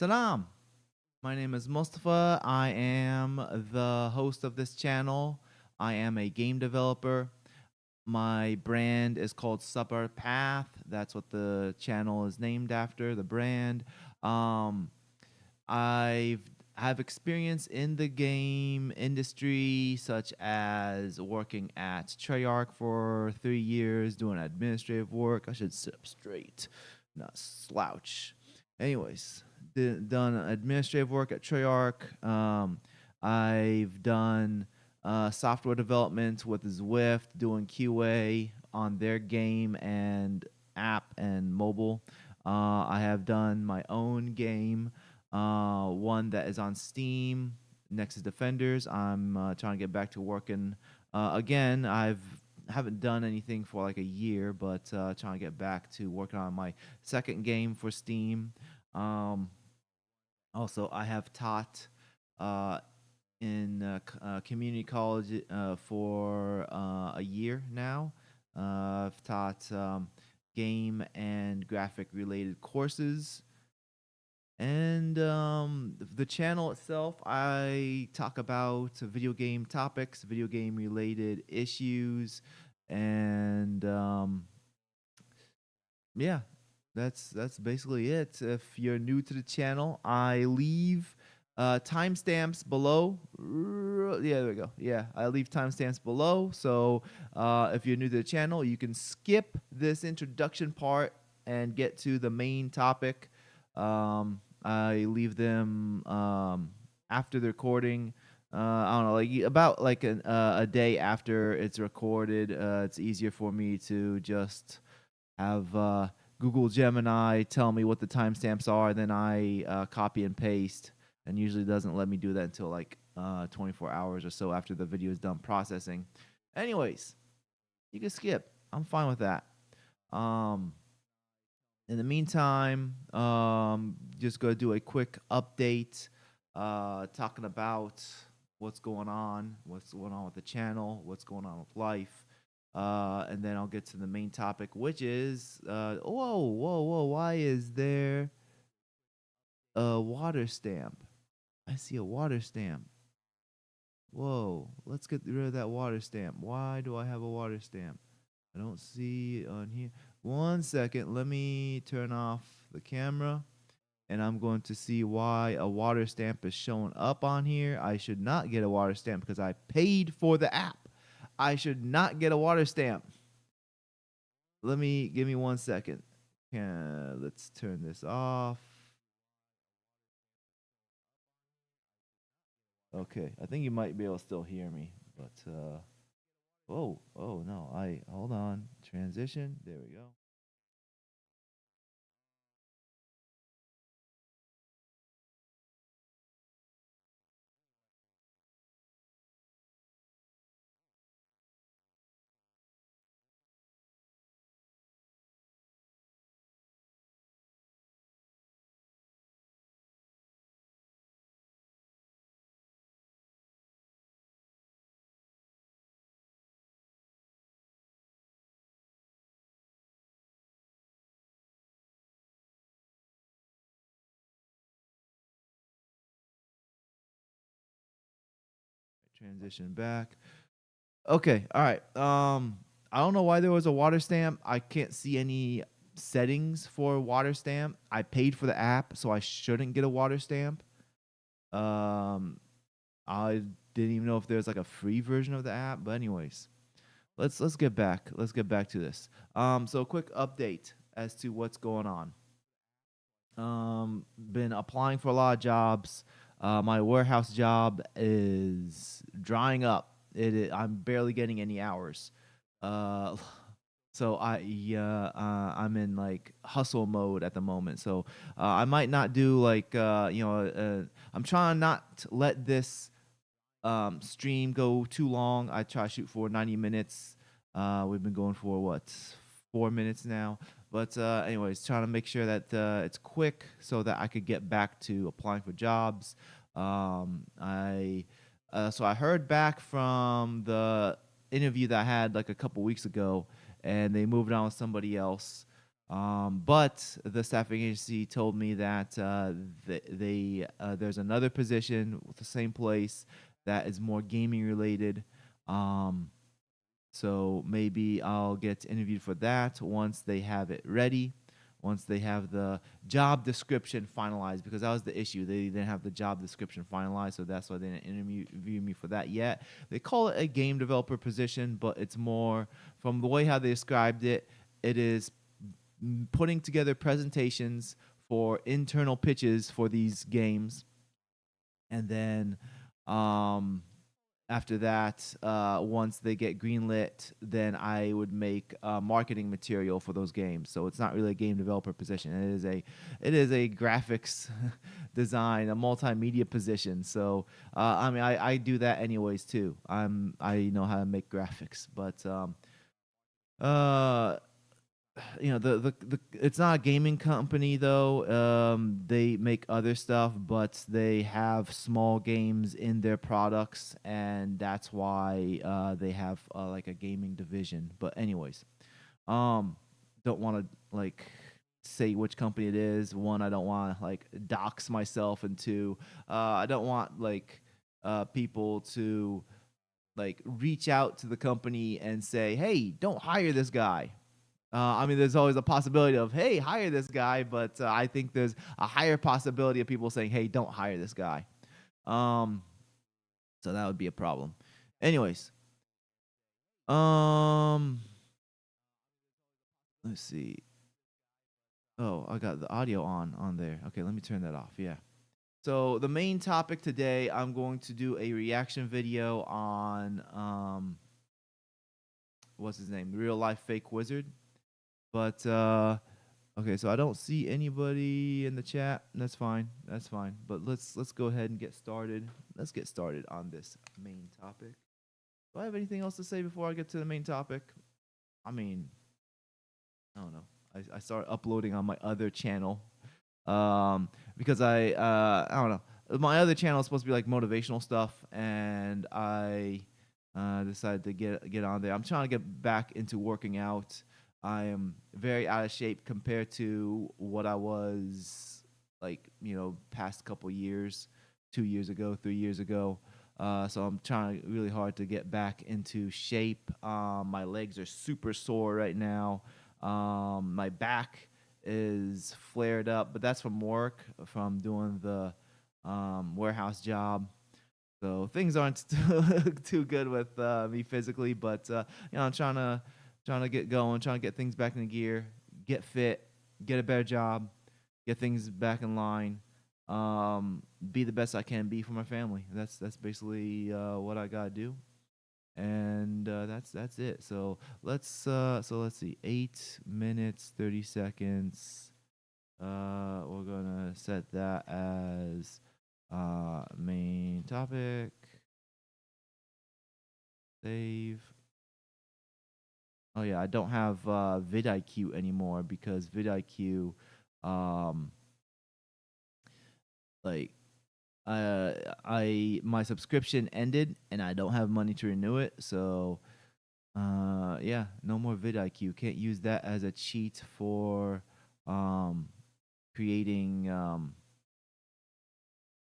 Salam. My name is Mustafa. I am the host of this channel. I am a game developer. My brand is called Sabr Path. That's what the channel is named after, the brand. Um, I've have experience in the game industry, such as working at Treyarch for 3 years, doing administrative work. I should sit up straight, not slouch. Anyways, done administrative work at Treyarch. I've done software development with Zwift, doing QA on their game and app and mobile. I have done my own game, one that is on Steam, Nexus Defenders. I'm trying to get back to working again. Haven't done anything for like a year, but trying to get back to working on my second game for Steam. Um, Also, I have taught uh, in community college for a year now. I've taught game and graphic related courses. And the channel itself, I talk about video game topics, video game related issues, and yeah, that's basically it. If you're new to the channel, I leave timestamps below. Yeah, there we go. Yeah, I leave timestamps below. So if you're new to the channel, you can skip this introduction part and get to the main topic. I leave them after the recording. I don't know, like about like a day after it's recorded. It's easier for me to just have Google Gemini tell me what the timestamps are, then I copy and paste, and usually doesn't let me do that until like 24 hours or so after the video is done processing. Anyways, you can skip. I'm fine with that. Um, in the meantime, just gonna do a quick update, talking about what's going on with the channel, what's going on with life. And then I'll get to the main topic, which is whoa, why is there a water stamp? I see a water stamp. Whoa, let's get rid of that water stamp. Why do I have a water stamp? I don't see it on here. 1 second, let me turn off the camera, and I'm going to see why a water stamp is showing up on here. I should not get a water stamp because I paid for the app. I should not get a water stamp. Give me 1 second. Let's turn this off. Okay, I think you might be able to still hear me, but oh no, hold on. Transition. There we go. Transition back. Okay, all right. I don't know why there was a water stamp. I can't see any settings for water stamp. I paid for the app, so I shouldn't get a water stamp. Um, I didn't even know if there's like a free version of the app. But anyways, let's get back. Let's get back to this. So quick update as to what's going on. Been applying for a lot of jobs. My warehouse job is drying up. I'm barely getting any hours. Uh, so I'm in like hustle mode at the moment. So I might not do like I'm trying not to let this stream go too long. I try to shoot for 90 minutes. We've been going for what, 4 minutes now. But anyways, trying to make sure that it's quick so that I could get back to applying for jobs. I So I heard back from the interview that I had like a couple weeks ago, and they moved on with somebody else. But the staffing agency told me that there's another position with the same place that is more gaming related. Um, so maybe I'll get interviewed for that once they have it ready, once they have the job description finalized, because that was the issue. They didn't have the job description finalized, so that's why they didn't interview me for that yet. They call it a game developer position, but it's more, from the way how they described it, it is putting together presentations for internal pitches for these games. And then after that, once they get greenlit, then I would make marketing material for those games. So it's not really a game developer position. It is a graphics design, a multimedia position. So I mean, I do that anyways too. I know how to make graphics, but uh the it's not a gaming company though. They make other stuff, but they have small games in their products, and that's why they have like a gaming division. But anyways, um don't want to like say which company it is. One, I don't want to like dox myself, and two, I don't want like people to like reach out to the company and say, hey, don't hire this guy. I mean, there's always a possibility of, hey, hire this guy, but I think there's a higher possibility of people saying, hey, don't hire this guy. Um, so that would be a problem. Anyways, um, let's see. Oh, I got the audio on there. Okay, let me turn that off. Yeah. So the main topic today, I'm going to do a reaction video on what's his name, Real Life Fake Wizard. But okay, so I don't see anybody in the chat. That's fine. That's fine. But let's go ahead and get started. Let's get started on this main topic. Do I have anything else to say before I get to the main topic? I mean, I don't know. I started uploading on my other channel because I don't know. My other channel is supposed to be like motivational stuff, and I decided to get on there. I'm trying to get back into working out. I am very out of shape compared to what I was like, past couple years, 2 years ago, 3 years ago. So I'm trying really hard to get back into shape. My legs are super sore right now. My back is flared up, but that's from work, from doing the warehouse job. So things aren't too good with me physically, but I'm trying to get going, trying to get things back in gear, get fit, get a better job, get things back in line, be the best I can be for my family. That's basically what I gotta do, and that's it. So let's see, 8 minutes 30 seconds. We're gonna set that as main topic. Save. Oh yeah, I don't have vidIQ anymore because vidIQ, um, like, my subscription ended and I don't have money to renew it. So, yeah, no more vidIQ. Can't use that as a cheat for creating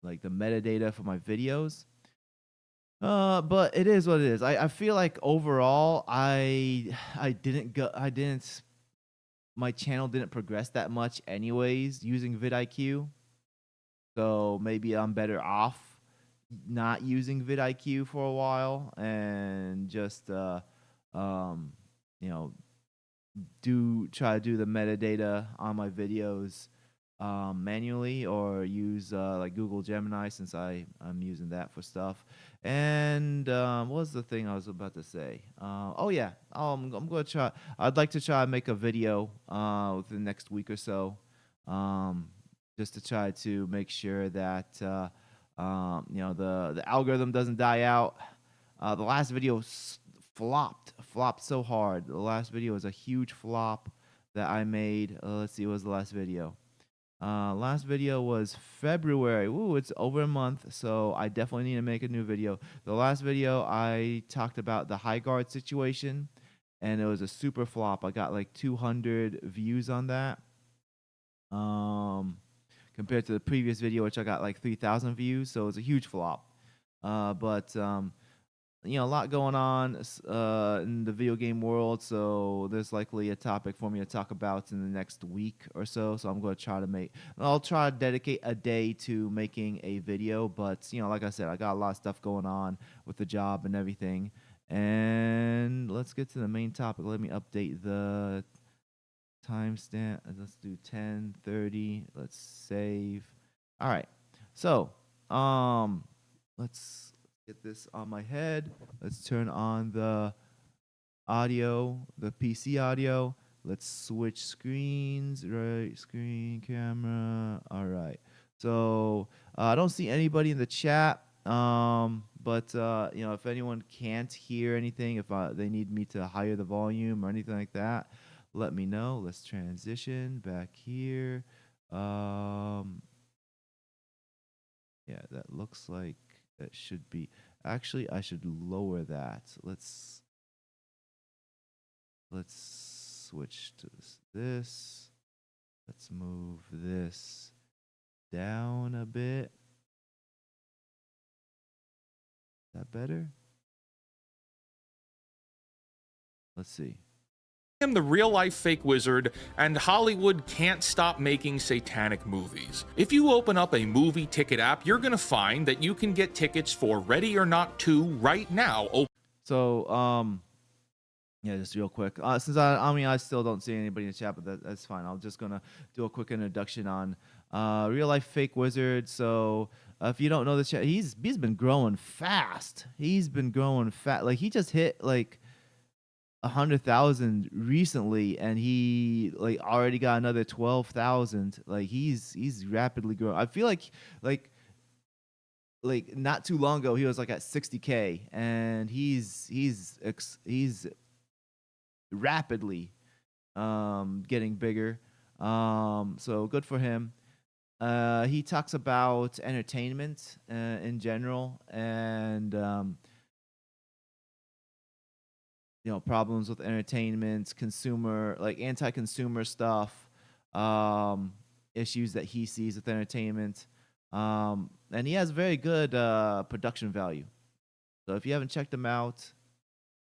like the metadata for my videos. But it is what it is. I feel like overall I didn't my channel didn't progress that much anyways using vidIQ. So maybe I'm better off not using vidIQ for a while and just um you know try to do the metadata on my videos manually, or use like Google Gemini, since I'm using that for stuff. And what was the thing I was about to say? Oh yeah, I'm going to try. I'd like to try and make a video within the next week or so, just to try to make sure that the algorithm doesn't die out. The last video flopped so hard. The last video was a huge flop that I made. Let's see, what was the last video? Last video was February. Ooh, it's over a month, so I definitely need to make a new video. The last video I talked about the high guard situation, and it was a super flop. I got like 200 views on that. Compared to the previous video, which I got like 3,000 views, so it's a huge flop. But you know, a lot going on in the video game world, so there's likely a topic for me to talk about in the next week or so. So I'm going to try to I'll try to dedicate a day to making a video. But you know, like I said, I got a lot of stuff going on with the job and everything. And let's get to the main topic. Let me update the timestamp. Let's do 10:30. Let's save. All right. So, let's get this on my head. Let's turn on the audio, the PC audio. Let's switch screens. Right, screen, camera. All right. So, I don't see anybody in the chat. But you know, if anyone can't hear anything, if they need me to higher the volume or anything like that, let me know. Let's transition back here. Yeah, that looks like it should be. Actually, I should lower that. Let's switch to this. Let's move this down a bit. Is that better? Let's see. I am the real-life fake wizard, and Hollywood can't stop making satanic movies. If you open up a movie ticket app, you're gonna find that you can get tickets for Ready or Not 2 right now. So, yeah, just real quick. Since I still don't see anybody in the chat, but that's fine. I'm just gonna do a quick introduction on real life fake wizard. So, if you don't know the chat, he's been growing fast. He's been growing fast. Like he just hit like 100,000 recently, and he like already got another 12,000. Like he's rapidly growing. I feel like not too long ago he was like at 60K, and he's rapidly getting bigger. So good for him. He talks about entertainment in general, and you know, problems with entertainment, consumer, like anti-consumer stuff, issues that he sees with entertainment. And he has very good production value. So if you haven't checked him out,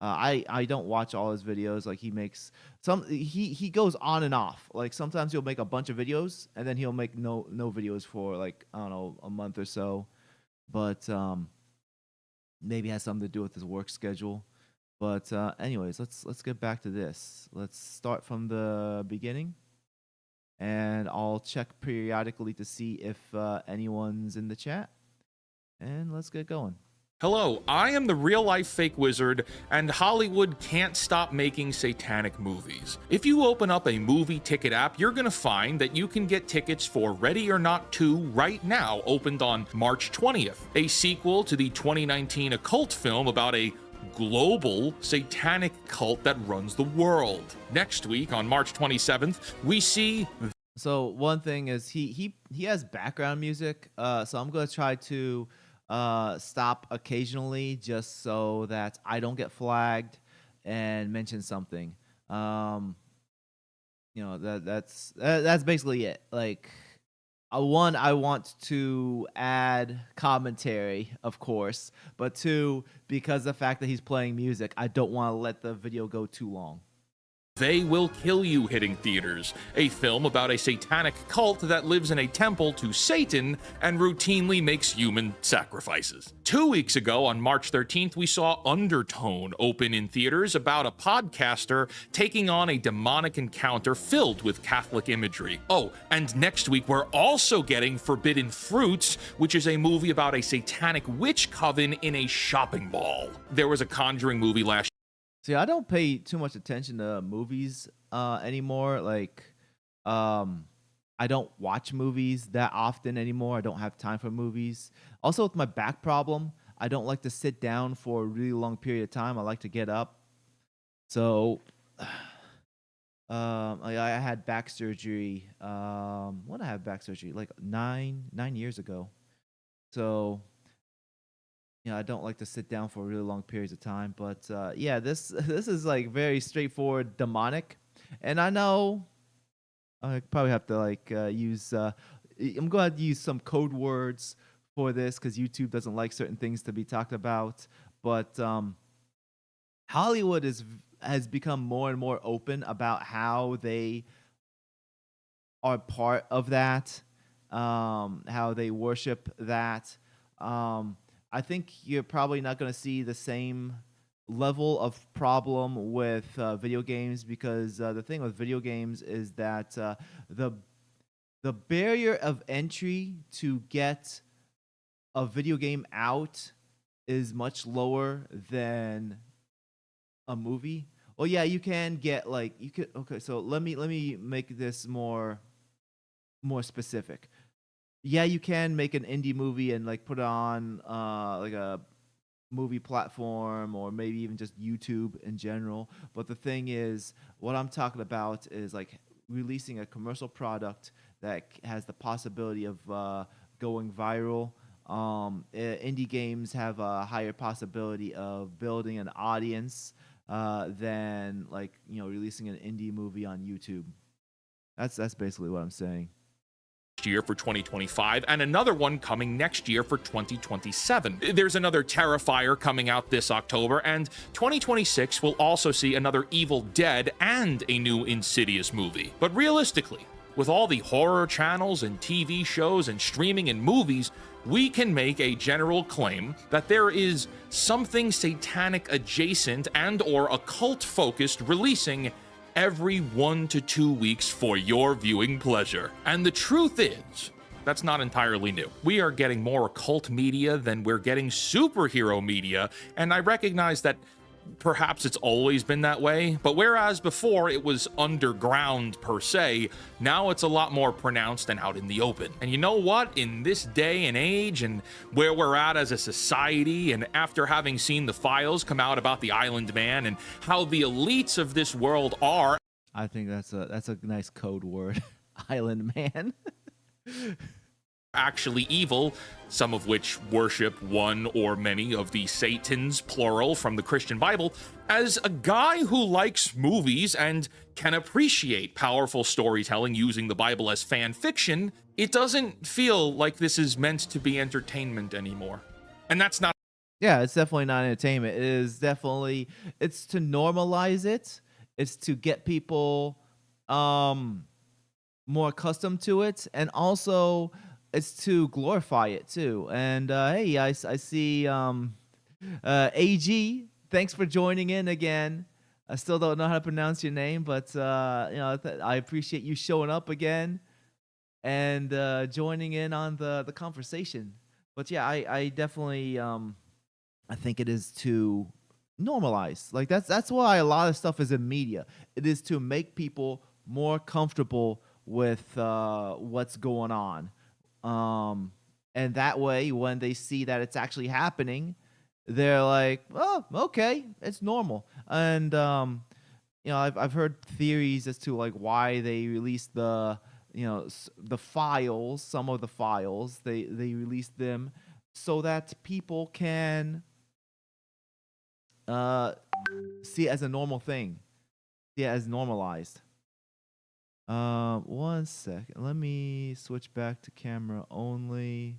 I don't watch all his videos. Like he makes he goes on and off. Like sometimes he'll make a bunch of videos and then he'll make no videos for like, I don't know, a month or so. But maybe it has something to do with his work schedule. But anyways, let's get back to this. Let's start from the beginning, and I'll check periodically to see if anyone's in the chat. And let's get going. Hello, I am the real-life fake wizard, and Hollywood can't stop making satanic movies. If you open up a movie ticket app, you're gonna find that you can get tickets for Ready or Not 2 right now, opened on March 20th, a sequel to the 2019 occult film about a global satanic cult that runs the world. Next week, on March 27th, we see... So one thing is he has background music, so I'm going to try to stop occasionally just so that I don't get flagged and mention something. You know, that's basically it. Like, one, I want to add commentary, of course, but two, because the fact that he's playing music, I don't want to let the video go too long. They Will Kill You hitting theaters, a film about a satanic cult that lives in a temple to Satan and routinely makes human sacrifices. 2 weeks ago, on March 13th, we saw Undertone open in theaters about a podcaster taking on a demonic encounter filled with Catholic imagery. Oh, and next week we're also getting Forbidden Fruits, which is a movie about a satanic witch coven in a shopping mall. There was a Conjuring movie last year. See, I don't pay too much attention to movies anymore. Like, I don't watch movies that often anymore. I don't have time for movies. Also, with my back problem, I don't like to sit down for a really long period of time. I like to get up. So, I had back surgery. When I had back surgery, like nine years ago. So, I don't like to sit down for really long periods of time. But yeah, this this is like very straightforward demonic, and I know I probably have to like use. I'm going to use some code words for this because YouTube doesn't like certain things to be talked about. But Hollywood has become more and more open about how they are part of that, how they worship that. I think you're probably not going to see the same level of problem with video games because the thing with video games is that the the barrier of entry to get a video game out is much lower than a movie. Well, yeah, you can get like you could. Okay, so let me make this more specific. Yeah, you can make an indie movie and like put it on like a movie platform or maybe even just YouTube in general. But the thing is, what I'm talking about is like releasing a commercial product that has the possibility of going viral. Indie games have a higher possibility of building an audience than like releasing an indie movie on YouTube. That's basically what I'm saying. Year for 2025 and another one coming next year for 2027. There's another Terrifier coming out this October, and 2026 will also see another Evil Dead and a new Insidious movie. But realistically, with all the horror channels and TV shows and streaming and movies, we can make a general claim that there is something satanic adjacent and or occult focused releasing every 1 to 2 weeks for your viewing pleasure. And the truth is, that's not entirely new. We are getting more occult media than we're getting superhero media, and I recognize that perhaps it's always been that way, but whereas before it was underground per se, now it's a lot more pronounced and out in the open. And you know what? In this day and age and where we're at as a society, and after having seen the files come out about the Island Man and how the elites of this world are, I think that's a nice code word, Island Man. actually evil, some of which worship one or many of the Satans, plural, from the Christian Bible, as a guy who likes movies and can appreciate powerful storytelling using the Bible as fan fiction, it doesn't feel like this is meant to be entertainment anymore. And that's not. Yeah, it's definitely not entertainment. It is definitely, it's to normalize it. It's to get people more accustomed to it, and also it's to glorify it too. And hey, I see AG. Thanks for joining in again. I still don't know how to pronounce your name, but I appreciate you showing up again and joining in on the conversation. But yeah, I definitely I think it is to normalize. Like that's why a lot of stuff is in media. It is to make people more comfortable with what's going on. And that way, when they see that it's actually happening, they're like, "Oh, okay, it's normal." And I've heard theories as to like why they released the the files, some of the files they released them so that people can see it as a normal thing, see it as normalized. 1 second. Let me switch back to camera only.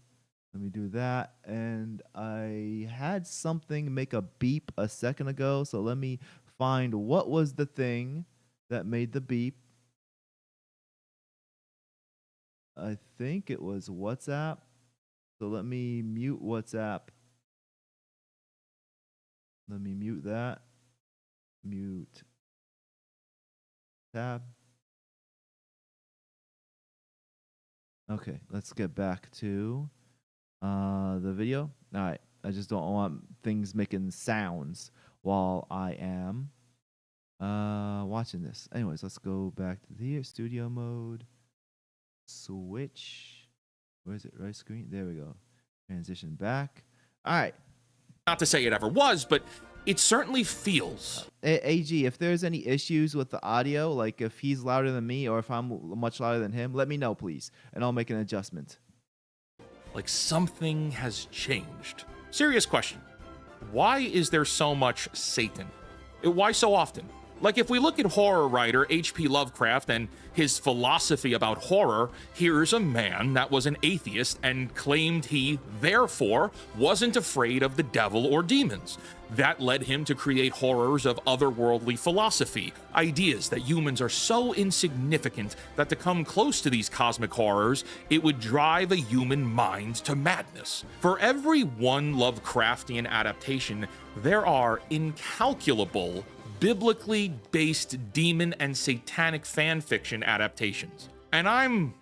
Let me do that. And I had something make a beep a second ago, so let me find what was the thing that made the beep. I think it was WhatsApp. So let me mute WhatsApp. Let me mute that. Mute tab. Okay, let's get back to the video. All right, I just don't want things making sounds while I am watching this. Anyways, let's go back to the studio mode. Switch. Where is it? Right screen? There we go. Transition back. All right. Not to say it ever was, but it certainly feels. AG, if there's any issues with the audio, like if he's louder than me or if I'm much louder than him, let me know, please, and I'll make an adjustment. Like something has changed. Serious question. Why is there so much Satan? Why so often? Like, if we look at horror writer H.P. Lovecraft and his philosophy about horror, here's a man that was an atheist and claimed he, therefore, wasn't afraid of the devil or demons. That led him to create horrors of otherworldly philosophy, ideas that humans are so insignificant that to come close to these cosmic horrors, it would drive a human mind to madness. For every one Lovecraftian adaptation, there are incalculable biblically based demon and satanic fan fiction adaptations. And I'm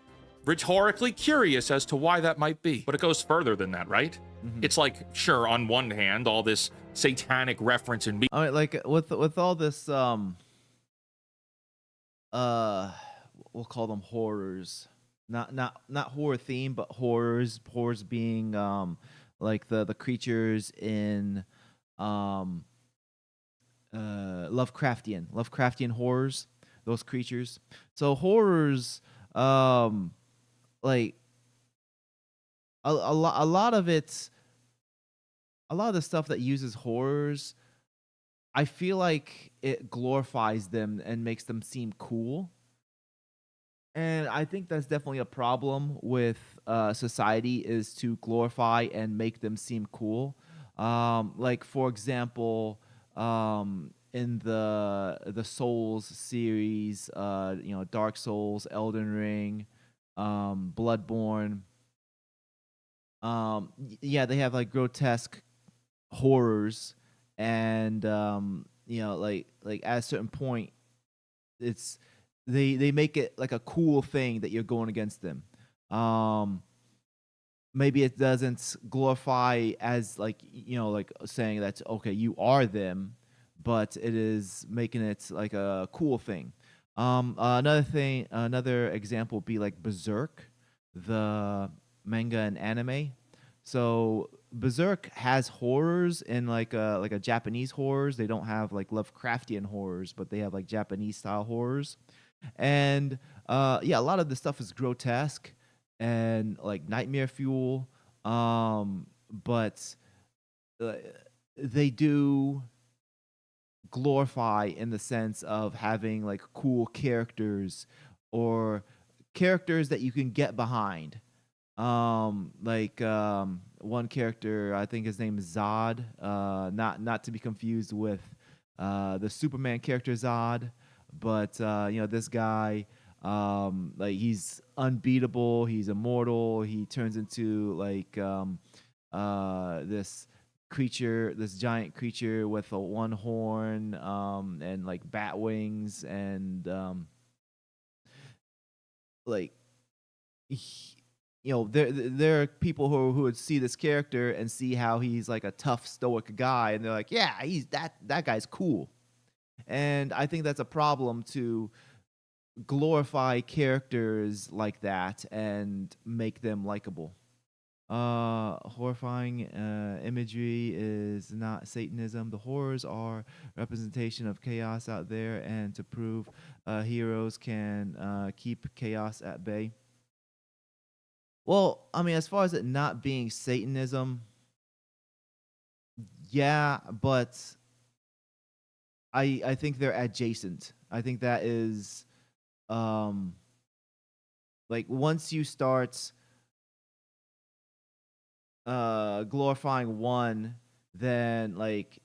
rhetorically curious as to why that might be. But it goes further than that, right? It's like, sure, on one hand, all this satanic reference and I mean, like with all this we'll call them horrors. Not horror theme, but horrors being like the creatures in Lovecraftian horrors, those creatures. So horrors, like a lot of it's a lot of the stuff that uses horrors, I feel like it glorifies them and makes them seem cool. And I think that's definitely a problem with society, is to glorify and make them seem cool. Like, for example, in the Souls series, Dark Souls, Elden Ring, Bloodborne. Yeah, they have like grotesque horrors, and like at a certain point, it's they make it like a cool thing that you're going against them. Maybe it doesn't glorify as like like saying that okay, you are them, but it is making it like a cool thing. Another example would be like Berserk, the manga and anime. So Berserk has horrors in like a Japanese horrors. They don't have like Lovecraftian horrors, but they have like Japanese style horrors. And yeah, a lot of the stuff is grotesque and like nightmare fuel. But they do glorify in the sense of having like cool characters or characters that you can get behind. One character, I think his name is Zod, not to be confused with the Superman character Zod, but this guy, like, he's unbeatable, he's immortal, he turns into like this creature, this giant creature with a one horn, and like bat wings, and like there are people who would see this character and see how he's like a tough stoic guy, and they're like, yeah, he's that guy's cool. And I think that's a problem, to glorify characters like that and make them likable. Horrifying imagery is not Satanism. The horrors are representation of chaos out there, and to prove heroes can keep chaos at bay. Well, I mean, as far as it not being Satanism, yeah, but I think they're adjacent. I think that is like, once you start glorifying one, then like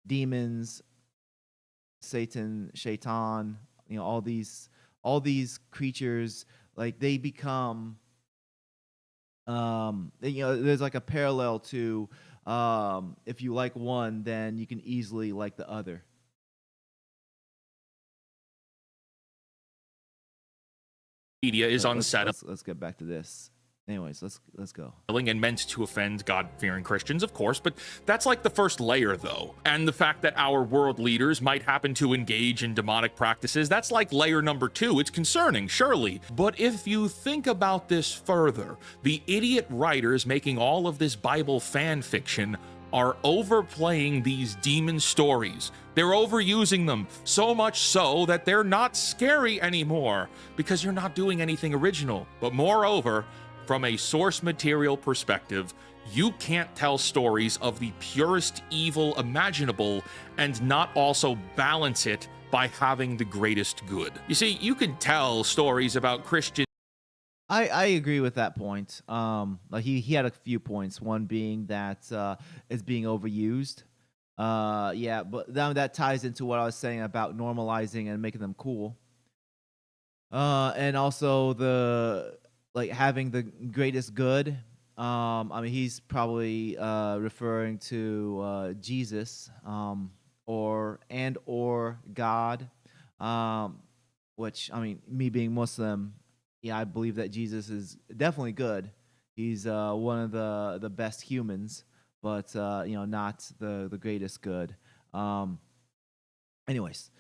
demons, Satan, Shaitan, all these creatures, like, they become there's like a parallel to if you like one, then you can easily like the other. Media is unsettling. Let's get back to this. Anyways, let's go. And meant to offend God-fearing Christians, of course, but that's like the first layer, though. And the fact that our world leaders might happen to engage in demonic practices, that's like layer number 2. It's concerning, surely. But if you think about this further, the idiot writers making all of this Bible fan fiction are overplaying these demon stories. They're overusing them, so much so that they're not scary anymore, because you're not doing anything original. But moreover, From a source material perspective, you can't tell stories of the purest evil imaginable and not also balance it by having the greatest good. You see, you can tell stories about Christian. I agree with that point. Like he had a few points. One being that it's being overused. Yeah, but that ties into what I was saying about normalizing and making them cool. And also the like having the greatest good. I mean, he's probably referring to Jesus, or God, which I mean, me being Muslim, yeah, I believe that Jesus is definitely good. He's one of the best humans, but not the greatest good. Anyways,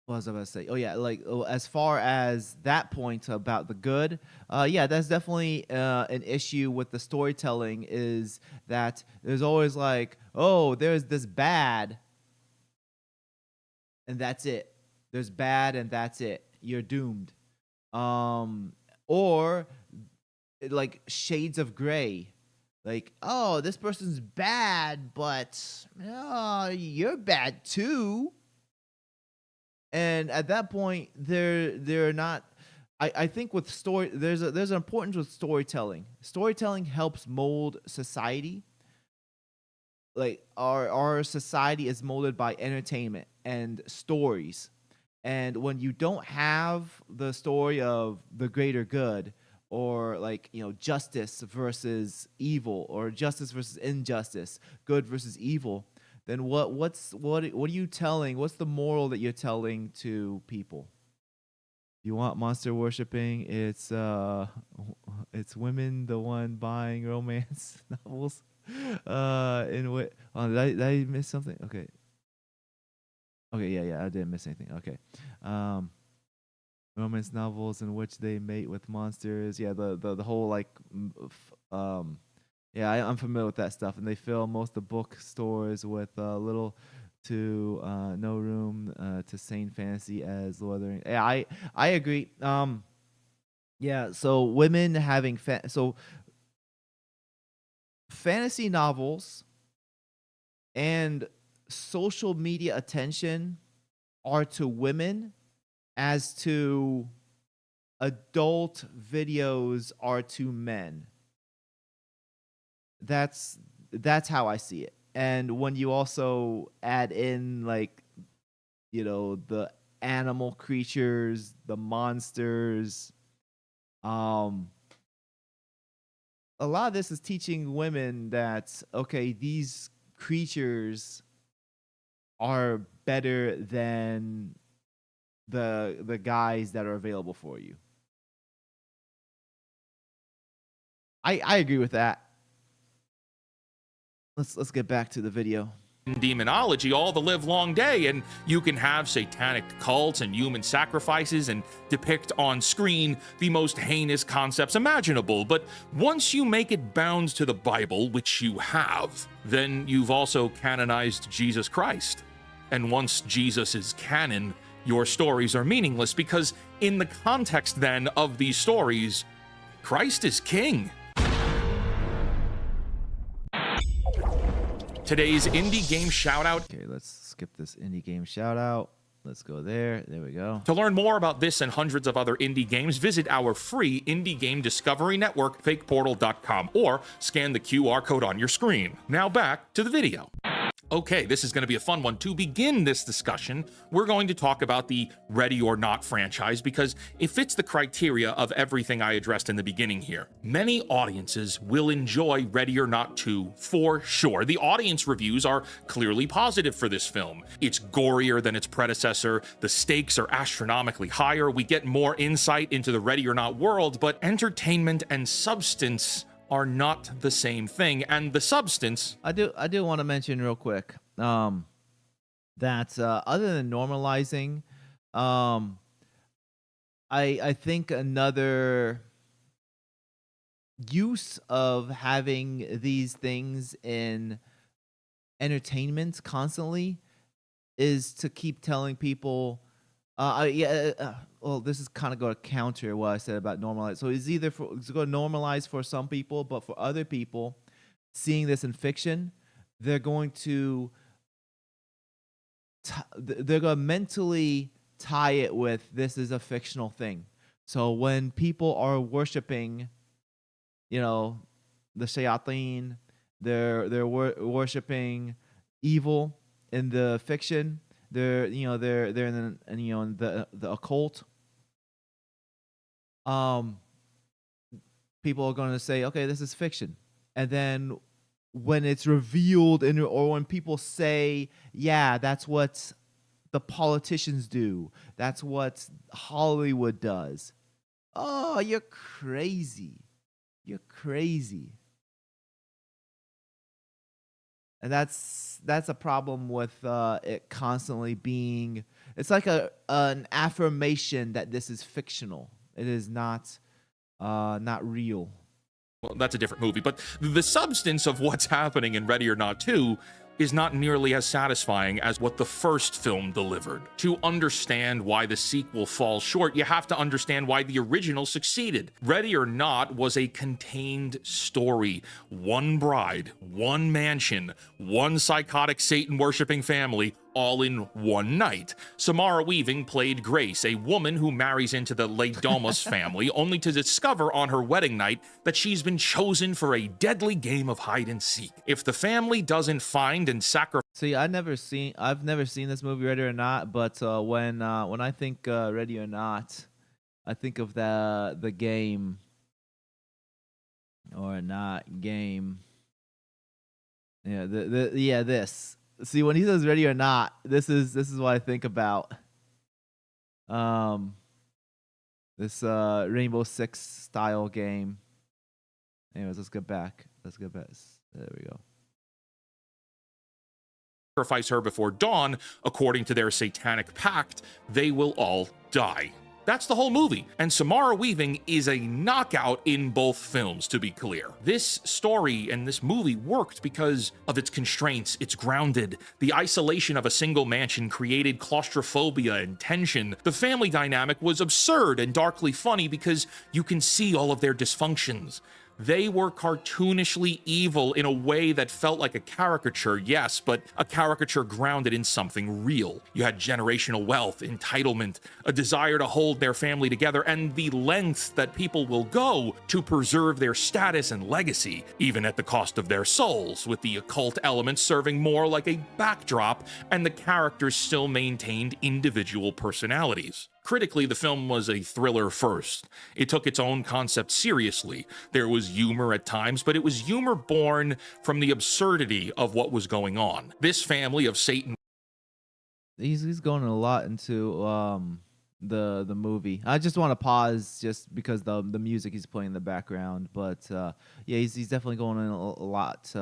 what was I about to say? Oh yeah, like as far as that point about the good, yeah, that's definitely an issue with the storytelling. Is that there's always like, oh, there's this bad, and that's it. There's bad, and that's it. You're doomed. Or like shades of gray. Like, oh, this person's bad, but you're bad too. And at that point, they're not. I think with story, there's an importance with storytelling. Storytelling helps mold society. Like our society is molded by entertainment and stories. And when you don't have the story of the greater good, or like justice versus evil, or justice versus injustice, good versus evil, then what are you telling? What's the moral that you're telling to people? You want monster worshiping? It's women the one buying romance novels. In what? Oh, did I miss something? Okay. Okay, yeah, I didn't miss anything. Okay. Romance novels in which they mate with monsters. Yeah, the whole like yeah, I'm familiar with that stuff, and they fill most of bookstores with little to no room to sane fantasy as Lord. Yeah, I agree. Yeah, so women having fantasy novels and social media attention are to women as to adult videos are to men. That's how I see it. And when you also add in like the animal creatures, the monsters, a lot of this is teaching women that okay, these creatures are better than the guys that are available for you. I agree with that. Let's get back to the video. Demonology all the live long day, and you can have satanic cults and human sacrifices and depict on screen the most heinous concepts imaginable. But once you make it bound to the Bible, which you have, then you've also canonized Jesus Christ. And once Jesus is canon, your stories are meaningless, because in the context then of these stories, Christ is king. Today's indie game shoutout. Okay, let's skip this indie game shout out. Let's go there. There we go. To learn more about this and hundreds of other indie games, visit our free indie game discovery network, fakeportal.com, or scan the QR code on your screen. Now back to the video. Okay, this is going to be a fun one. To begin this discussion, we're going to talk about the Ready or Not franchise because it fits the criteria of everything I addressed in the beginning here. Many audiences will enjoy Ready or Not 2 for sure. The audience reviews are clearly positive for this film. It's gorier than its predecessor, the stakes are astronomically higher, we get more insight into the Ready or Not world, but entertainment and substance are not the same thing. And the substance, I do want to mention real quick that other than normalizing, I think another use of having these things in entertainment constantly is to keep telling people Yeah. Well, this is kind of going to counter what I said about normalize. So it's going to normalize for some people, but for other people, seeing this in fiction, they're going to they're going to mentally tie it with this is a fictional thing. So when people are worshiping, you know, the shayateen, they're worshiping evil in the fiction. They're in the occult. Um, People are going to say, okay, this is fiction, and then when it's revealed or when people say, yeah, that's what the politicians do, that's what Hollywood does. Oh, you're crazy. You're crazy. And that's a problem with it constantly being. It's like an affirmation that this is fictional. It is not real. Well, that's a different movie, but the substance of what's happening in Ready or Not 2 is not nearly as satisfying as what the first film delivered. To understand why the sequel falls short, you have to understand why the original succeeded. Ready or Not was a contained story. One bride, one mansion, one psychotic Satan-worshipping family, all in one night. Samara Weaving played Grace, a woman who marries into the late Domus family, only to discover on her wedding night that she's been chosen for a deadly game of hide and seek. If the family doesn't find and sacrifice... See, I've never seen this movie, Ready or Not, but when I think Ready or Not, I think of the game or not game. Yeah, this. See, when he says Ready or Not, this is what I think about. This Rainbow Six style game. Anyways, let's get back. There we go. Sacrifice her before dawn, according to their satanic pact, they will all die. That's the whole movie, and Samara Weaving is a knockout in both films, to be clear. This story and this movie worked because of its constraints. It's grounded. The isolation of a single mansion created claustrophobia and tension. The family dynamic was absurd and darkly funny because you can see all of their dysfunctions. They were cartoonishly evil in a way that felt like a caricature, yes, but a caricature grounded in something real. You had generational wealth, entitlement, a desire to hold their family together, and the lengths that people will go to preserve their status and legacy, even at the cost of their souls, with the occult elements serving more like a backdrop, and the characters still maintained individual personalities. Critically, the film was a thriller first. It took its own concept seriously. There was humor at times, but it was humor born from the absurdity of what was going on. This family of Satan... He's going a lot into the movie. I just want to pause just because the music he's playing in the background, but yeah, he's definitely going in a lot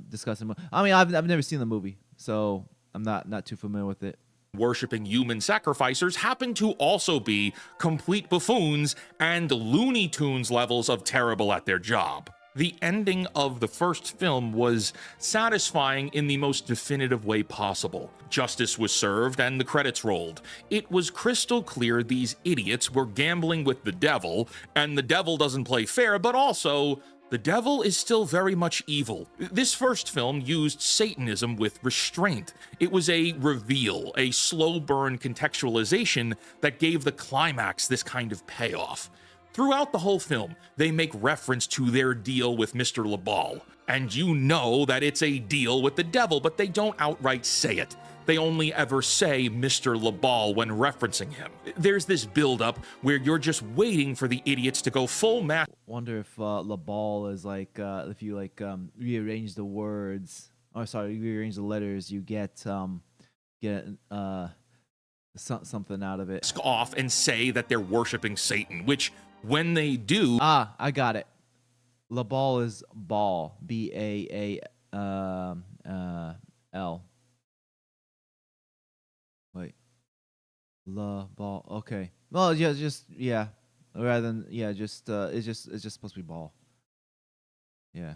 discussing. I mean, I've never seen the movie, so I'm not too familiar with it. Worshipping human sacrificers happen to also be complete buffoons and Looney Tunes levels of terrible at their job. The ending of the first film was satisfying in the most definitive way possible. Justice was served and the credits rolled. It was crystal clear these idiots were gambling with the devil, and the devil doesn't play fair, but also... the devil is still very much evil. This first film used Satanism with restraint. It was a reveal, a slow burn contextualization that gave the climax this kind of payoff. Throughout the whole film, they make reference to their deal with Mr. LaBal, and you know that it's a deal with the devil, but they don't outright say it. They only ever say Mr. LaBal when referencing him. There's this build-up where you're just waiting for the idiots to go full mass. Wonder if LaBal is like if you like rearrange the words, or sorry, rearrange the letters, you get something out of it. Off and say that they're worshiping Satan, which when they do... Ah, I got it. LaBal is ball, B-A-A-L. Wait, LaBal. Okay. Well, yeah, yeah. Rather than it's just supposed to be ball. Yeah.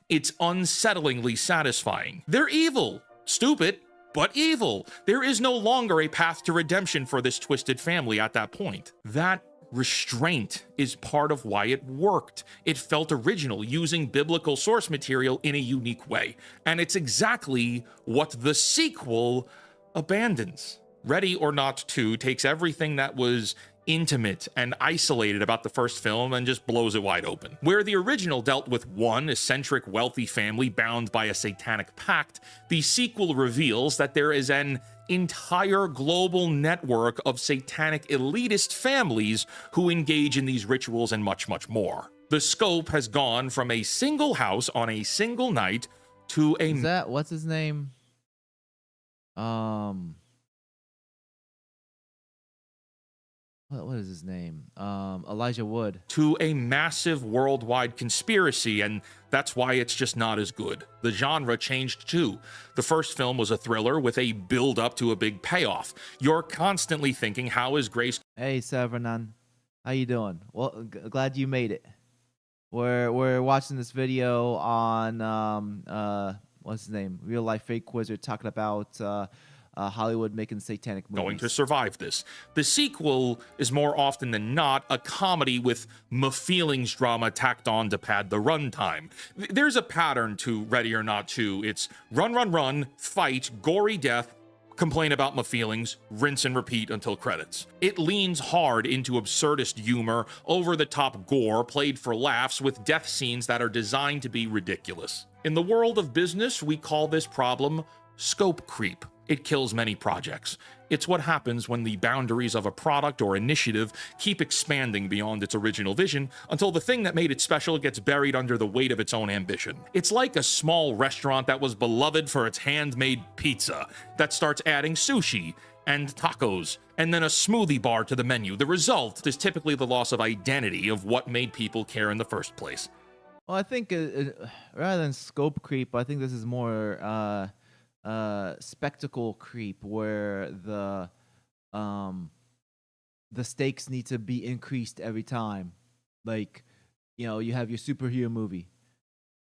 It's unsettlingly satisfying. They're evil, stupid, but evil. There is no longer a path to redemption for this twisted family at that point. That restraint is part of why it worked. It felt original, using biblical source material in a unique way. And it's exactly what the sequel abandons. Ready or Not 2 takes everything that was intimate and isolated about the first film and just blows it wide open. Where the original dealt with one eccentric wealthy family bound by a satanic pact, the sequel reveals that there is an entire global network of satanic elitist families who engage in these rituals and much, much more. The scope has gone from a single house on a single night to a... Is that, what's his name? What is his name? Elijah Wood. To a massive worldwide conspiracy, and that's why it's just not as good. The genre changed too. The first film was a thriller with a build-up to a big payoff. You're constantly thinking, how is Grace... Hey, Sabr, how you doing? Well, glad you made it. We're watching this video on what's his name? Real Life Fake Wizard, talking about Hollywood making satanic movies. Going to survive this. The sequel is more often than not a comedy with feelings drama tacked on to pad the runtime. There's a pattern to Ready or Not 2. It's run, run, run, fight, gory death, complain about my feelings, rinse and repeat until credits. It leans hard into absurdist humor, over-the-top gore, played for laughs, with death scenes that are designed to be ridiculous. In the world of business, we call this problem scope creep. It kills many projects. It's what happens when the boundaries of a product or initiative keep expanding beyond its original vision until the thing that made it special gets buried under the weight of its own ambition. It's like a small restaurant that was beloved for its handmade pizza that starts adding sushi and tacos and then a smoothie bar to the menu. The result is typically the loss of identity of what made people care in the first place. Well, I think rather than scope creep, I think this is more spectacle creep, where the stakes need to be increased every time. Like, you know, you have your superhero movie.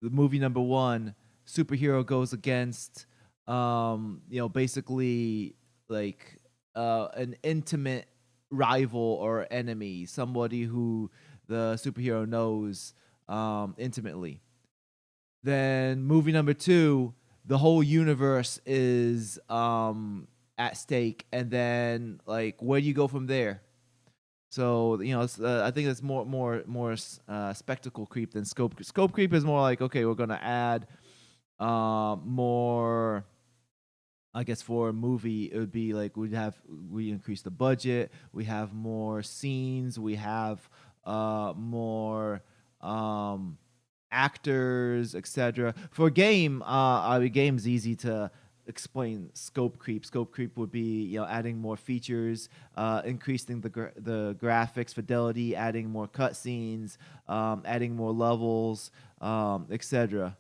The movie number one, superhero goes against basically like an intimate rival or enemy, somebody who the superhero knows intimately. Then movie number two, the whole universe is at stake, and then like where do you go from there? So it's, I think it's more spectacle creep than scope. Scope creep is more like, okay, we're gonna add more. I guess for a movie, it would be like we increase the budget, we have more scenes, we have more actors, etc. For a game, game's easy to explain scope creep. Scope creep would be adding more features, increasing the graphics fidelity, adding more cutscenes, adding more levels, etc.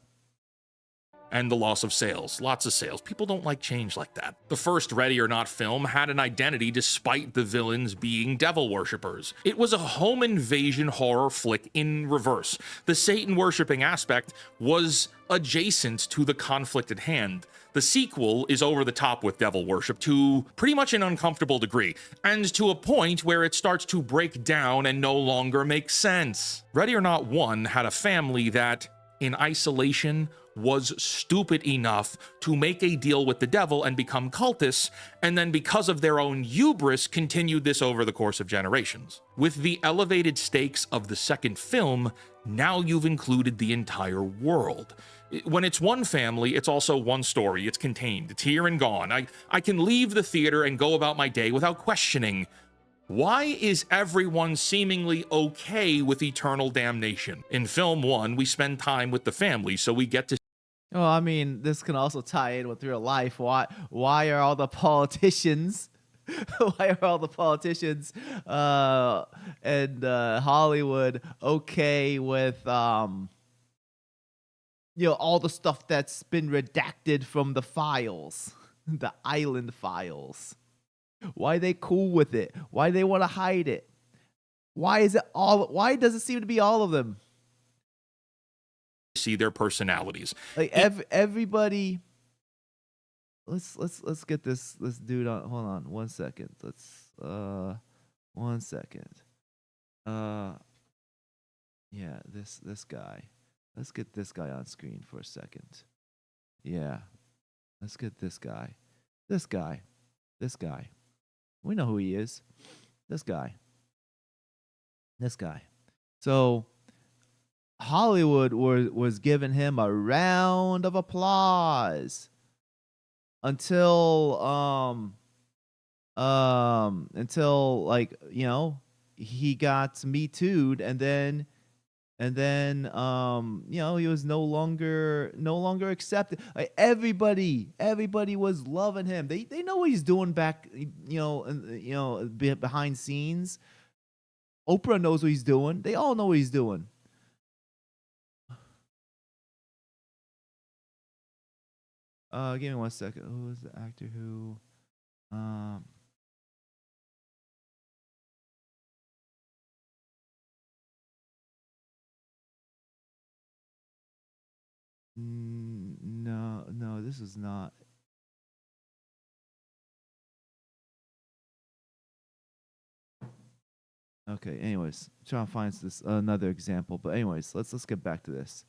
And the loss of sales. Lots of sales. People don't like change like that. The first Ready or Not film had an identity despite the villains being devil worshippers. It was a home invasion horror flick in reverse. The Satan-worshipping aspect was adjacent to the conflict at hand. The sequel is over the top with devil worship to pretty much an uncomfortable degree, and to a point where it starts to break down and no longer make sense. Ready or Not 1 had a family that, in isolation, was stupid enough to make a deal with the devil and become cultists, and then because of their own hubris continued this over the course of generations. With the elevated stakes of the second film, now you've included the entire world. When it's one family, it's also one story. It's contained. It's here and gone. I can leave the theater and go about my day without questioning, why is everyone seemingly okay with eternal damnation? In film 1, we spend time with the family, so we get to... Well, I mean, this can also tie in with real life. Why are all the politicians why are all the politicians and Hollywood okay with all the stuff that's been redacted from the files, the island files? Why are they cool with it? Why do they want to hide it? Why does it seem to be all of them? See their personalities. Like everybody let's get this dude on. Hold on 1 second. Let's 1 second. Yeah, this guy. Let's get this guy on screen for a second. Yeah. Let's get this guy. This guy. This guy. We know who he is. This guy. This guy. So Hollywood was giving him a round of applause until like, you know, he got Me Too'd, and then you know, he was no longer accepted. Like everybody was loving him. They know what he's doing back, you know, and you know, behind scenes. Oprah knows what he's doing. They all know what he's doing. Give me 1 second. Who was the actor who no, this is not. Okay, anyways, trying to find this another example, but anyways, let's get back to this.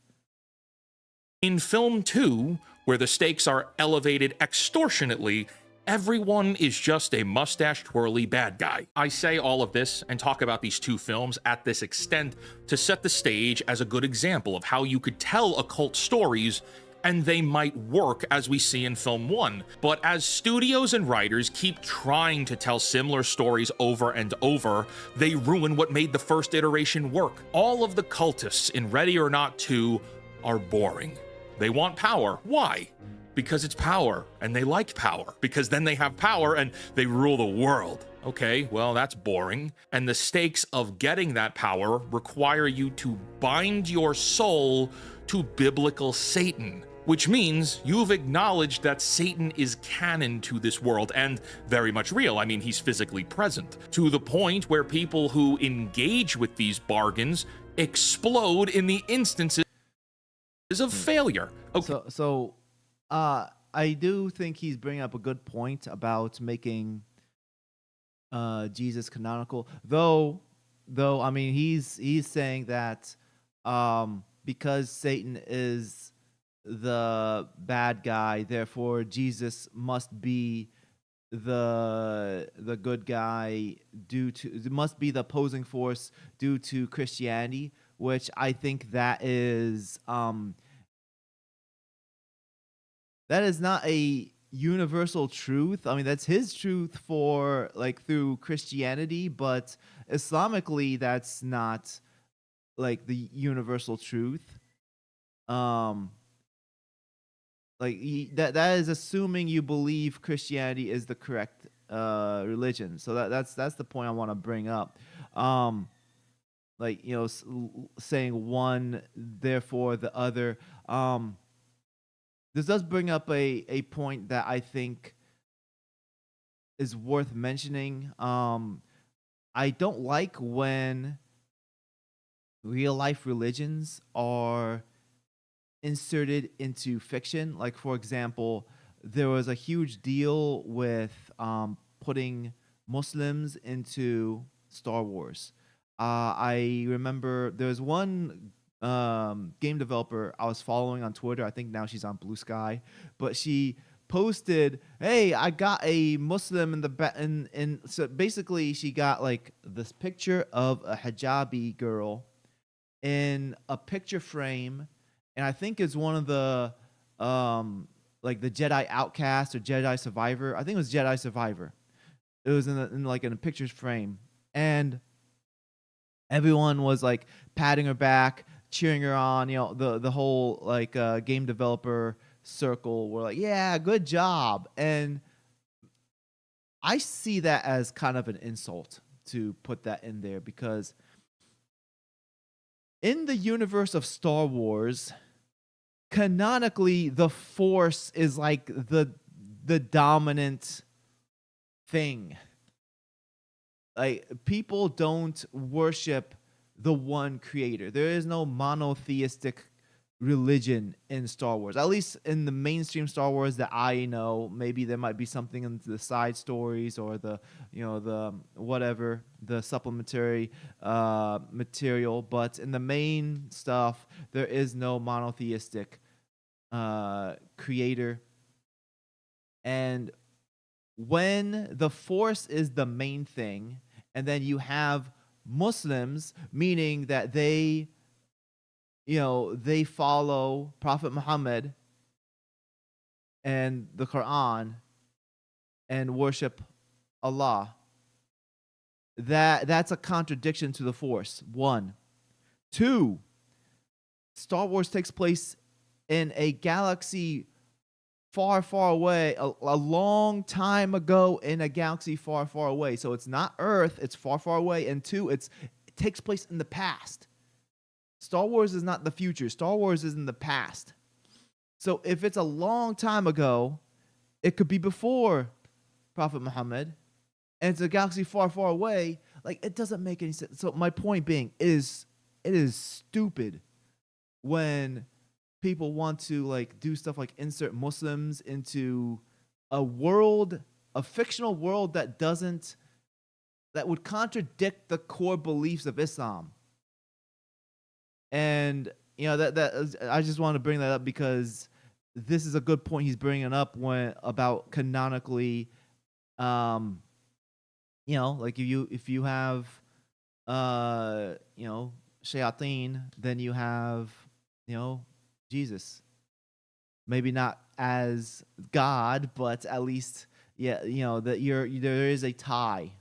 In film 2, where the stakes are elevated extortionately, everyone is just a mustache-twirly bad guy. I say all of this and talk about these two films at this extent to set the stage as a good example of how you could tell occult stories and they might work as we see in film 1. But as studios and writers keep trying to tell similar stories over and over, they ruin what made the first iteration work. All of the cultists in Ready or Not 2 are boring. They want power. Why? Because it's power, and they like power, because then they have power and they rule the world. Okay, well, that's boring. And the stakes of getting that power require you to bind your soul to biblical Satan, which means you've acknowledged that Satan is canon to this world and very much real. I mean, he's physically present, to the point where people who engage with these bargains explode in the instances of failure. Okay. So I do think he's bringing up a good point about making Jesus canonical, though I mean he's saying that because Satan is the bad guy, therefore Jesus must be the good guy must be the opposing force due to Christianity, which I think that is not a universal truth. I mean, that's his truth for like through Christianity, but Islamically that's not like the universal truth. Like that is assuming you believe Christianity is the correct religion. So that's the point I want to bring up. Like, you know, saying one, therefore the other. This does bring up a point that I think is worth mentioning. I don't like when real life religions are inserted into fiction. Like, for example, there was a huge deal with putting Muslims into Star Wars. I remember there was one game developer I was following on Twitter. I think now she's on Blue Sky, but she posted, "Hey, I got a Muslim in the and so basically she got like this picture of a hijabi girl in a picture frame, and I think it's one of the like the Jedi Outcast or Jedi Survivor. I think it was Jedi Survivor. It was in a picture frame, and everyone was like patting her back, cheering her on. You know, the whole like game developer circle were like, "Yeah, good job." And I see that as kind of an insult to put that in there, because in the universe of Star Wars, canonically, the Force is like the dominant thing. Like, people don't worship the one creator. There is no monotheistic religion in Star Wars. At least in the mainstream Star Wars that I know. Maybe there might be something in the side stories or the the whatever, the supplementary material. But in the main stuff, there is no monotheistic creator. And when the Force is the main thing, and then you have Muslims, meaning that they they follow Prophet Muhammad and the Quran and worship Allah. That's a contradiction to the Force. 1. 2. Star Wars takes place in a galaxy far, far away, a long time ago in a galaxy far, far away. So it's not Earth, it's far, far away. And 2, it takes place in the past. Star Wars is not the future. Star Wars is in the past. So if it's a long time ago, it could be before Prophet Muhammad, and it's a galaxy far, far away. Like, it doesn't make any sense. So my point being is, it is stupid when people want to like do stuff like insert Muslims into a world, a fictional world that would contradict the core beliefs of Islam. And I just want to bring that up because this is a good point he's bringing up about canonically, like if you have shayateen, then you have Jesus. Maybe not as God, but at least that there is a tie.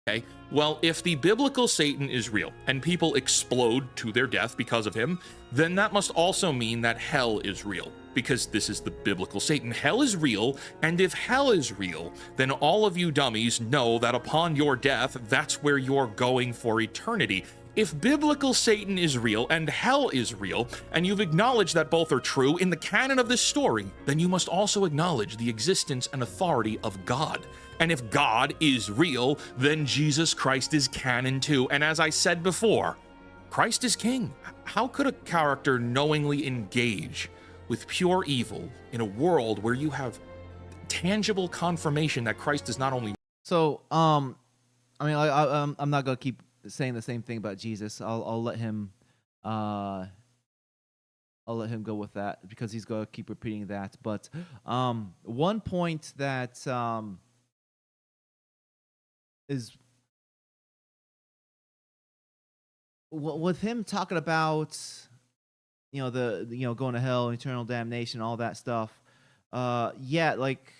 Okay, well, if the biblical Satan is real and people explode to their death because of him, then that must also mean that hell is real, because this is the biblical Satan. Hell is real, and if hell is real, then all of you dummies know that upon your death, that's where you're going for eternity. If biblical Satan is real and hell is real, and you've acknowledged that both are true in the canon of this story, then you must also acknowledge the existence and authority of God. And if God is real, then Jesus Christ is canon too. And as I said before, Christ is king. How could a character knowingly engage with pure evil in a world where you have tangible confirmation that Christ is not only... So, I'm not gonna keep saying the same thing about Jesus. I'll let him go with that because he's gonna keep repeating that. But one point that is with him talking about going to hell, eternal damnation, all that stuff. Like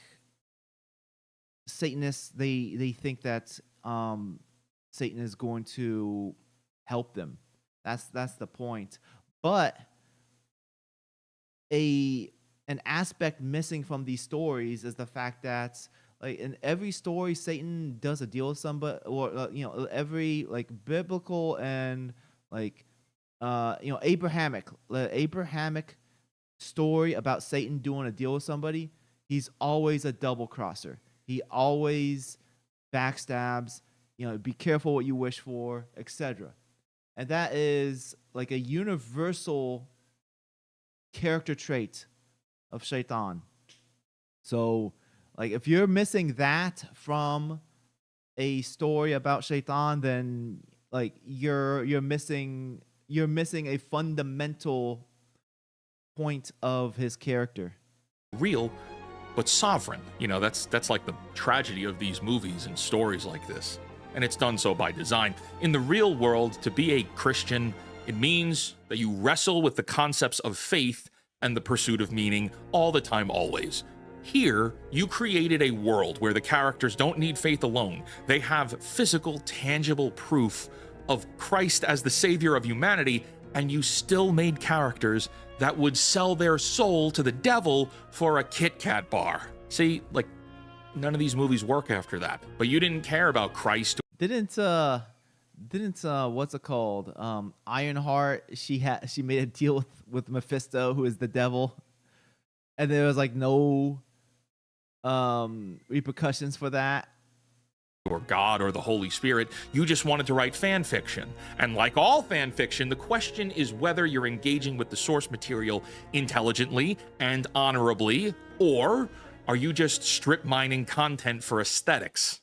Satanists, they think that Satan is going to help them. That's the point. But an aspect missing from these stories is the fact that, like, in every story, Satan does a deal with somebody, or every like biblical and like Abrahamic story about Satan doing a deal with somebody. He's always a double crosser. He always backstabs. Be careful what you wish for, etc. And that is like a universal character trait of Shaitan. So, like, if you're missing that from a story about Shaitan, then like you're missing a fundamental point of his character. Real, but sovereign. That's like the tragedy of these movies and stories like this. And it's done so by design. In the real world, to be a Christian, it means that you wrestle with the concepts of faith and the pursuit of meaning all the time, always. Here, you created a world where the characters don't need faith alone. They have physical, tangible proof of Christ as the savior of humanity, and you still made characters that would sell their soul to the devil for a Kit Kat bar. See, like, none of these movies work after that. But you didn't care about Christ. Didn't what's it called? Ironheart, she made a deal with Mephisto, who is the devil, and there was like no repercussions for that. or God or the Holy Spirit. You just wanted to write fan fiction. And like all fan fiction, the question is whether you're engaging with the source material intelligently and honorably, or are you just strip mining content for aesthetics?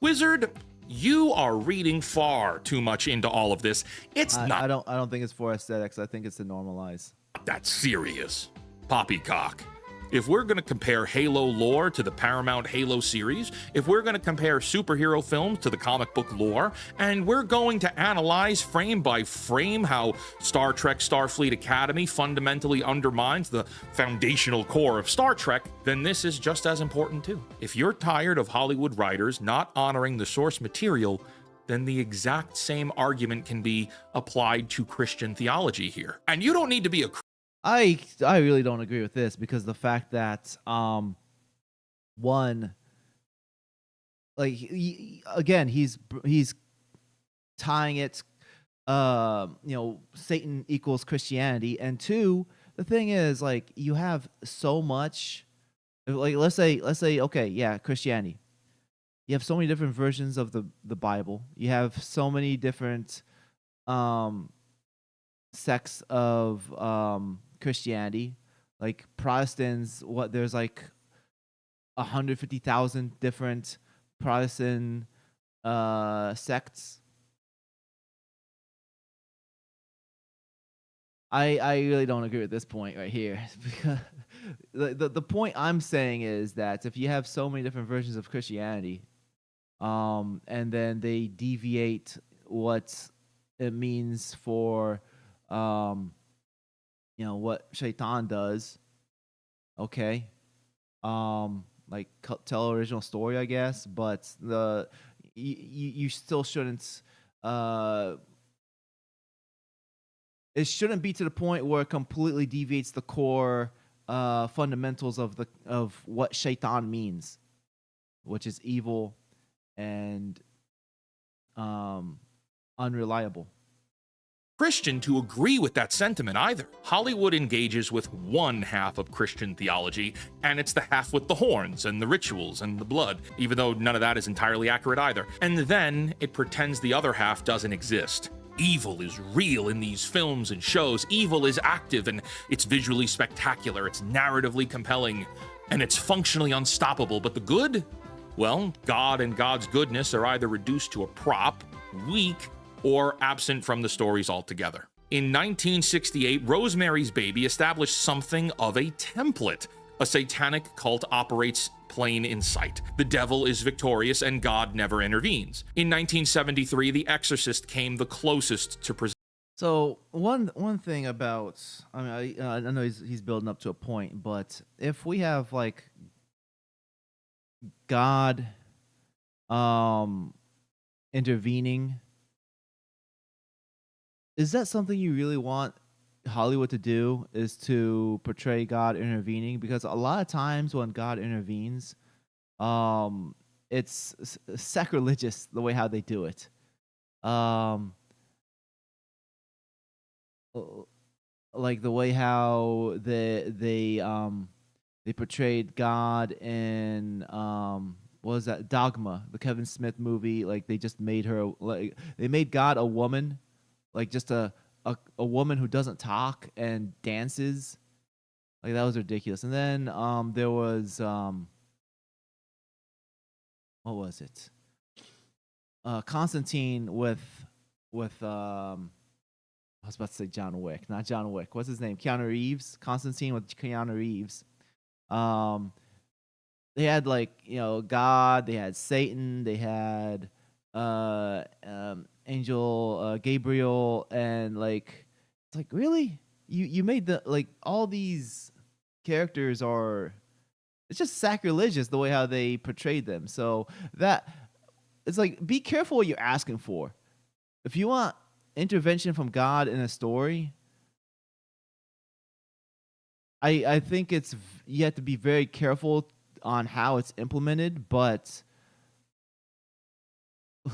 Wizard, you are reading far too much into all of this. It's not I don't think it's for aesthetics. I think it's to normalize. that serious. Poppycock. If we're going to compare Halo lore to the Paramount Halo series, if we're going to compare superhero films to the comic book lore, and we're going to analyze frame by frame how Star Trek Starfleet Academy fundamentally undermines the foundational core of Star Trek, then this is just as important too. If you're tired of Hollywood writers not honoring the source material, then the exact same argument can be applied to Christian theology here. And you don't need to be a I really don't agree with this, because the fact that one, like, again, he's tying it, Satan equals Christianity, and two, the thing is, like, you have so much, like, let's say okay, yeah, Christianity. You have so many different versions of the Bible. You have so many different sects of Christianity. Like Protestants, there's like 150,000 different Protestant sects. I really don't agree with this point right here, because the point I'm saying is that if you have so many different versions of Christianity, and then they deviate what it means for what Shaitan does, okay, like tell original story, I guess, but you still shouldn't, it shouldn't be to the point where it completely deviates the core fundamentals of what Shaitan means, which is evil and unreliable. Christian to agree with that sentiment either. Hollywood engages with one half of Christian theology, and it's the half with the horns and the rituals and the blood, even though none of that is entirely accurate either. And then it pretends the other half doesn't exist. Evil is real in these films and shows. Evil is active, and it's visually spectacular, it's narratively compelling, and it's functionally unstoppable. But the good? Well, God and God's goodness are either reduced to a prop, weak, or absent from the stories altogether. In 1968, Rosemary's Baby established something of a template. A satanic cult operates plain in sight. The devil is victorious and God never intervenes. In 1973, The Exorcist came the closest to present. So one thing about, I know he's building up to a point, but if we have like God intervening, is that something you really want Hollywood to do, is to portray God intervening? Because a lot of times when God intervenes, it's sacrilegious the way how they do it. Like the way how they portrayed God in what was that, Dogma, the Kevin Smith movie? Like they just made her, like they made God a woman, like just a woman who doesn't talk and dances. Like that was ridiculous. And then there was what was it? Constantine with I was about to say John Wick, not John Wick. What's his name? Keanu Reeves. Constantine with Keanu Reeves. They had like, God, they had Satan, they had angel Gabriel, and like it's like, really, you made the, like, all these characters are, it's just sacrilegious the way how they portrayed them. So that it's like, be careful what you're asking for. If you want intervention from God in a story, I think you have to be very careful on how it's implemented. But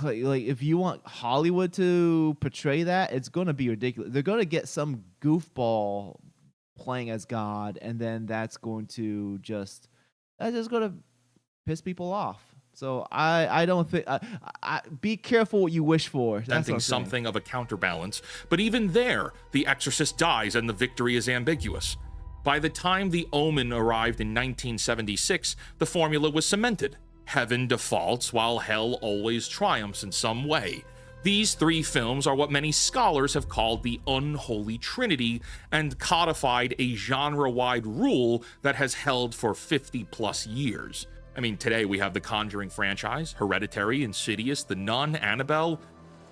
like if you want Hollywood to portray that, it's going to be ridiculous. They're going to get some goofball playing as God, and then that's just going to piss people off. So I don't think be careful what you wish for. That's what Presenting I'm saying. something of a counterbalance, but even there, the exorcist dies and the victory is ambiguous. By the time The Omen arrived in 1976, the formula was cemented. Heaven defaults while hell always triumphs in some way. These three films are what many scholars have called the unholy trinity and codified a genre-wide rule that has held for 50 plus years. I mean, today we have the Conjuring franchise, Hereditary, Insidious, The Nun, Annabelle.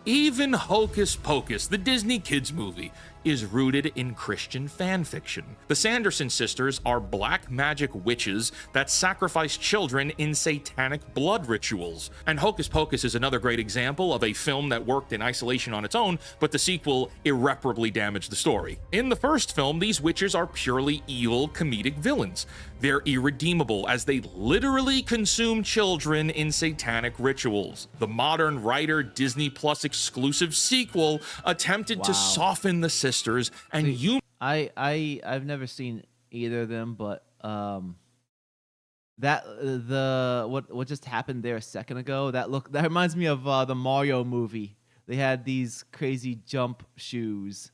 Even Hocus Pocus, the Disney kids movie, is rooted in Christian fan fiction. The Sanderson sisters are black magic witches that sacrifice children in satanic blood rituals. And Hocus Pocus is another great example of a film that worked in isolation on its own, but the sequel irreparably damaged the story. In the first film, these witches are purely evil comedic villains. They're irredeemable as they literally consume children in satanic rituals. The modern writer Disney Plus exclusive sequel attempted to soften the sisters and I've never seen either of them, but what just happened there a second ago, that reminds me of the Mario movie. They had these crazy jump shoes.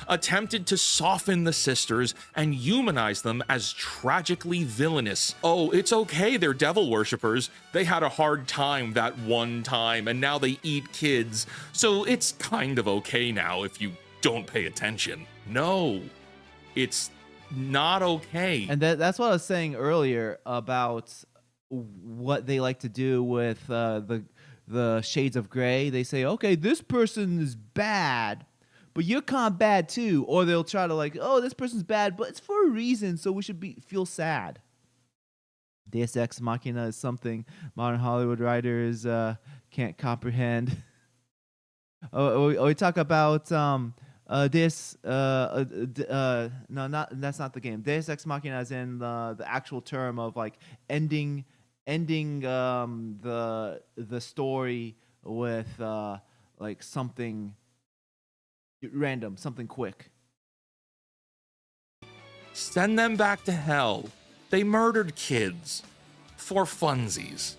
Attempted to soften the sisters and humanize them as tragically villainous. Oh, it's okay, they're devil worshippers. They had a hard time that one time and now they eat kids. So it's kind of okay now if you don't pay attention. No, it's not okay. And that's what I was saying earlier about what they like to do with the shades of gray. They say, okay, this person is bad, but you're kind of bad too. Or they'll try to like, oh, this person's bad, but it's for a reason, so we should feel sad. Deus Ex Machina is something modern Hollywood writers can't comprehend. We talk about no, that's not the game. Deus Ex Machina is in the actual term of like ending the story with like something random, something quick. Send them back to hell. They murdered kids for funsies.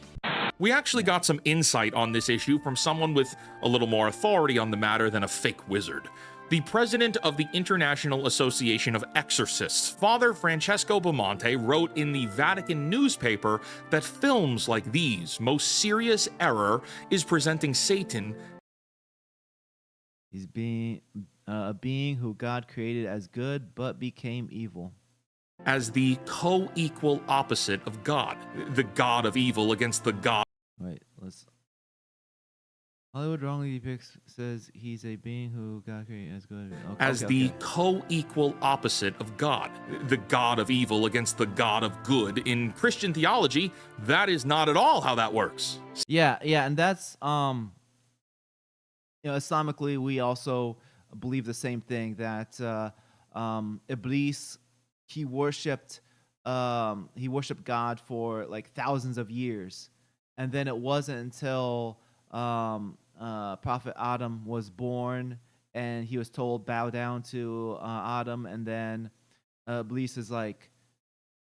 We actually got some insight on this issue from someone with a little more authority on the matter than a fake wizard. The president of the International Association of Exorcists, Father Francesco Bamonte, wrote in the Vatican newspaper that films like these, most serious error is presenting Satan. He's being a being who God created as good but became evil. As the co-equal opposite of God. The God of evil against the God. Wait, let's. Hollywood wrongly depicts, says he's a being who God created as good. Okay, co-equal opposite of God. The God of evil against the God of good. In Christian theology, that is not at all how that works. Yeah, and that's Islamically, we also believe the same thing, that Iblis, he worshipped God for like thousands of years, and then it wasn't until Prophet Adam was born and he was told bow down to Adam, and then Iblis is like,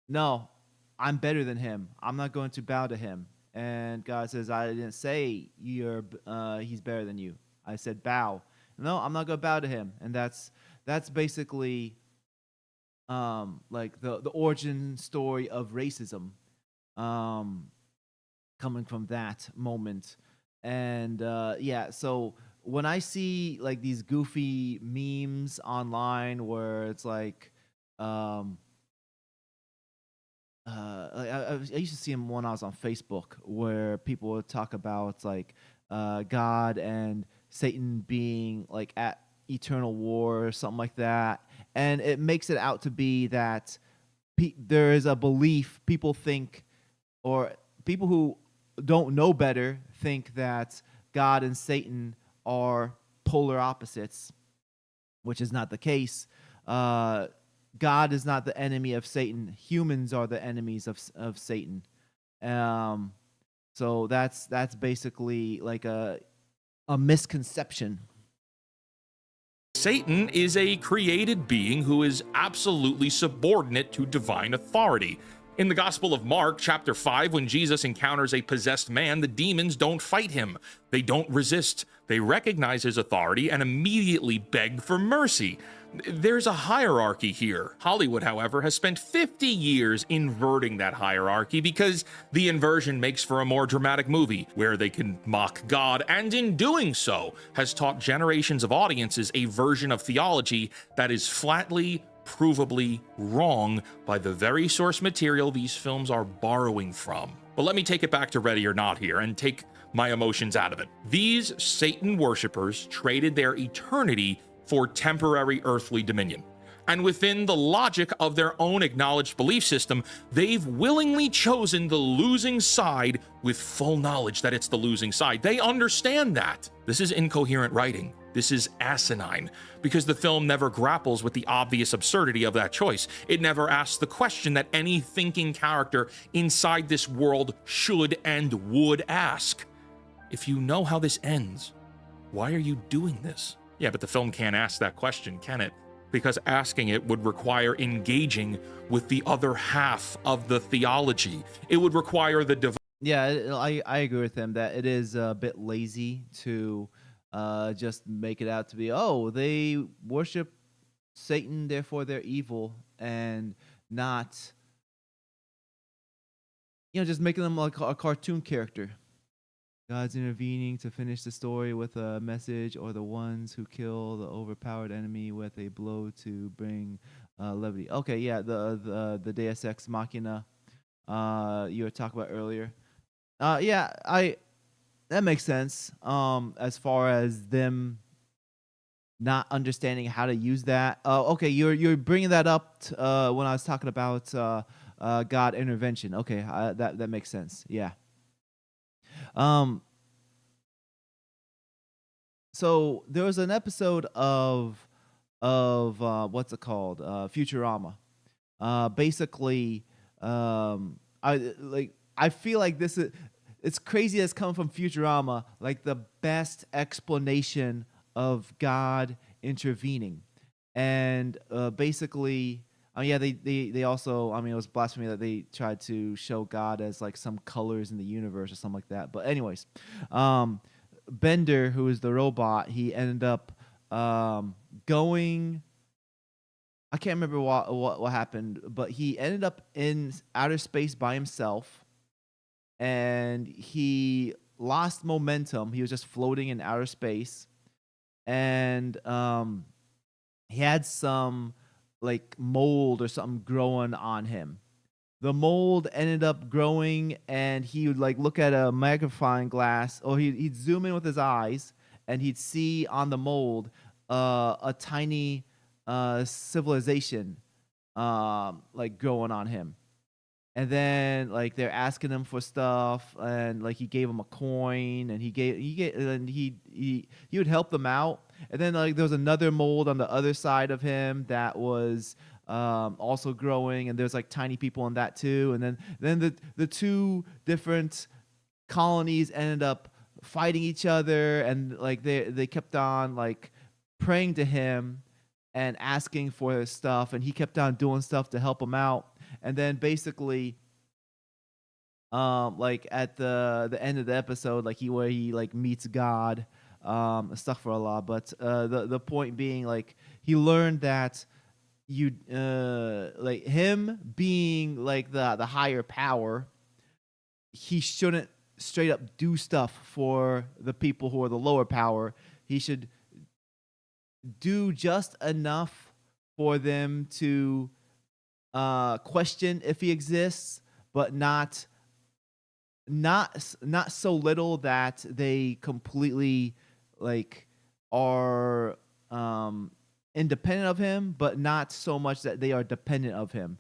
no, I'm better than him, I'm not going to bow to him. And God says, I didn't say he's better than you, I said bow. No, I'm not going to bow to him. And that's basically like the origin story of racism, coming from that moment. And so when I see like these goofy memes online where it's like, I used to see them when I was on Facebook, where people would talk about like God and Satan being like at eternal war or something like that, and it makes it out to be that there is a belief, people think, or people who don't know better think that God and Satan are polar opposites, which is not the case. God is not the enemy of Satan. Humans are the enemies of Satan. So that's basically like a misconception. Satan is a created being who is absolutely subordinate to divine authority. In the Gospel of Mark, chapter 5, when Jesus encounters a possessed man, the demons don't fight him. They don't resist. They recognize his authority and immediately beg for mercy. There's a hierarchy here. Hollywood, however, has spent 50 years inverting that hierarchy because the inversion makes for a more dramatic movie where they can mock God, and in doing so, has taught generations of audiences a version of theology that is flatly, provably wrong by the very source material these films are borrowing from. But let me take it back to Ready or Not here and take my emotions out of it. These Satan worshippers traded their eternity for temporary earthly dominion. And within the logic of their own acknowledged belief system, they've willingly chosen the losing side with full knowledge that it's the losing side. They understand that. This is incoherent writing. This is asinine, because the film never grapples with the obvious absurdity of that choice. It never asks the question that any thinking character inside this world should and would ask. If you know how this ends, why are you doing this? Yeah, but the film can't ask that question, can it? Because asking it would require engaging with the other half of the theology. It would require the divine. Yeah, I agree with him that it is a bit lazy to just make it out to be, oh, they worship Satan, therefore they're evil, and not, just making them like a cartoon character. God's intervening to finish the story with a message, or the ones who kill the overpowered enemy with a blow to bring levity. Okay, yeah, the Deus Ex Machina you were talking about earlier. That makes sense. As far as them not understanding how to use that. Okay, you're bringing that up when I was talking about God intervention. Okay, that makes sense. Yeah. So there was an episode of what's it called? Futurama. Basically, I feel like it's crazy that's coming from Futurama, like the best explanation of God intervening. And basically, they also, it was blasphemy that they tried to show God as like some colors in the universe or something like that. But anyways, Bender, who is the robot, he ended up going. I can't remember what happened, but he ended up in outer space by himself, and he lost momentum. He was just floating in outer space, and he had some like mold or something growing on him. The mold ended up growing, and he would like look at a magnifying glass, or he'd zoom in with his eyes, and he'd see on the mold a tiny civilization like growing on him. And then like they're asking him for stuff, and like he gave him a coin, and he would help them out. And then like there was another mold on the other side of him that was also growing, and there's like tiny people in that too. And then the two different colonies ended up fighting each other, and like they kept on like praying to him and asking for his stuff, and he kept on doing stuff to help him out. And then basically like at the end of the episode, like where he like meets God, astaghfirullah. But the point being, like, he learned that you like him being like the higher power, he shouldn't straight up do stuff for the people who are the lower power. He should do just enough for them to question if he exists, but not so little that they completely like are independent of him, but not so much that they are dependent of him.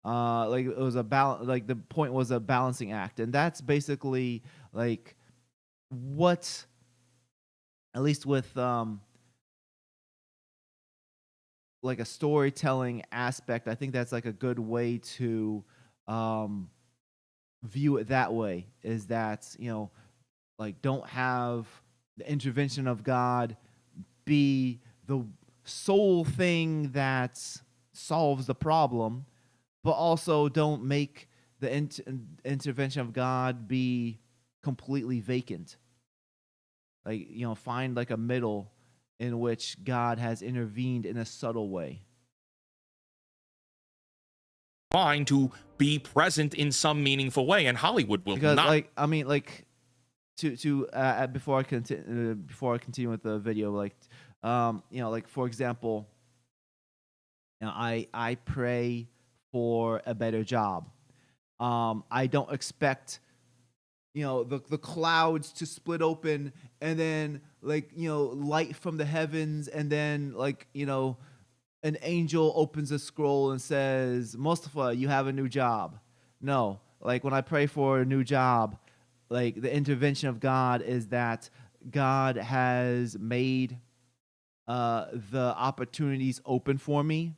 Like it was a balance. Like the point was a balancing act, and that's basically like what, at least with like a storytelling aspect, I think that's like a good way to view it that way, is that, like, don't have the intervention of God be the sole thing that solves the problem, but also don't make the intervention of God be completely vacant. Like, find like a middle in which God has intervened in a subtle way. Fine to be present in some meaningful way, and Hollywood will Because, not. like, I mean, like, before I continue with the video, like, like, for example, I pray for a better job. I don't expect the clouds to split open and then, like, light from the heavens, and then, like, an angel opens a scroll and says, Mustafa, you have a new job. No, like, when I pray for a new job, like, the intervention of God is that God has made the opportunities open for me.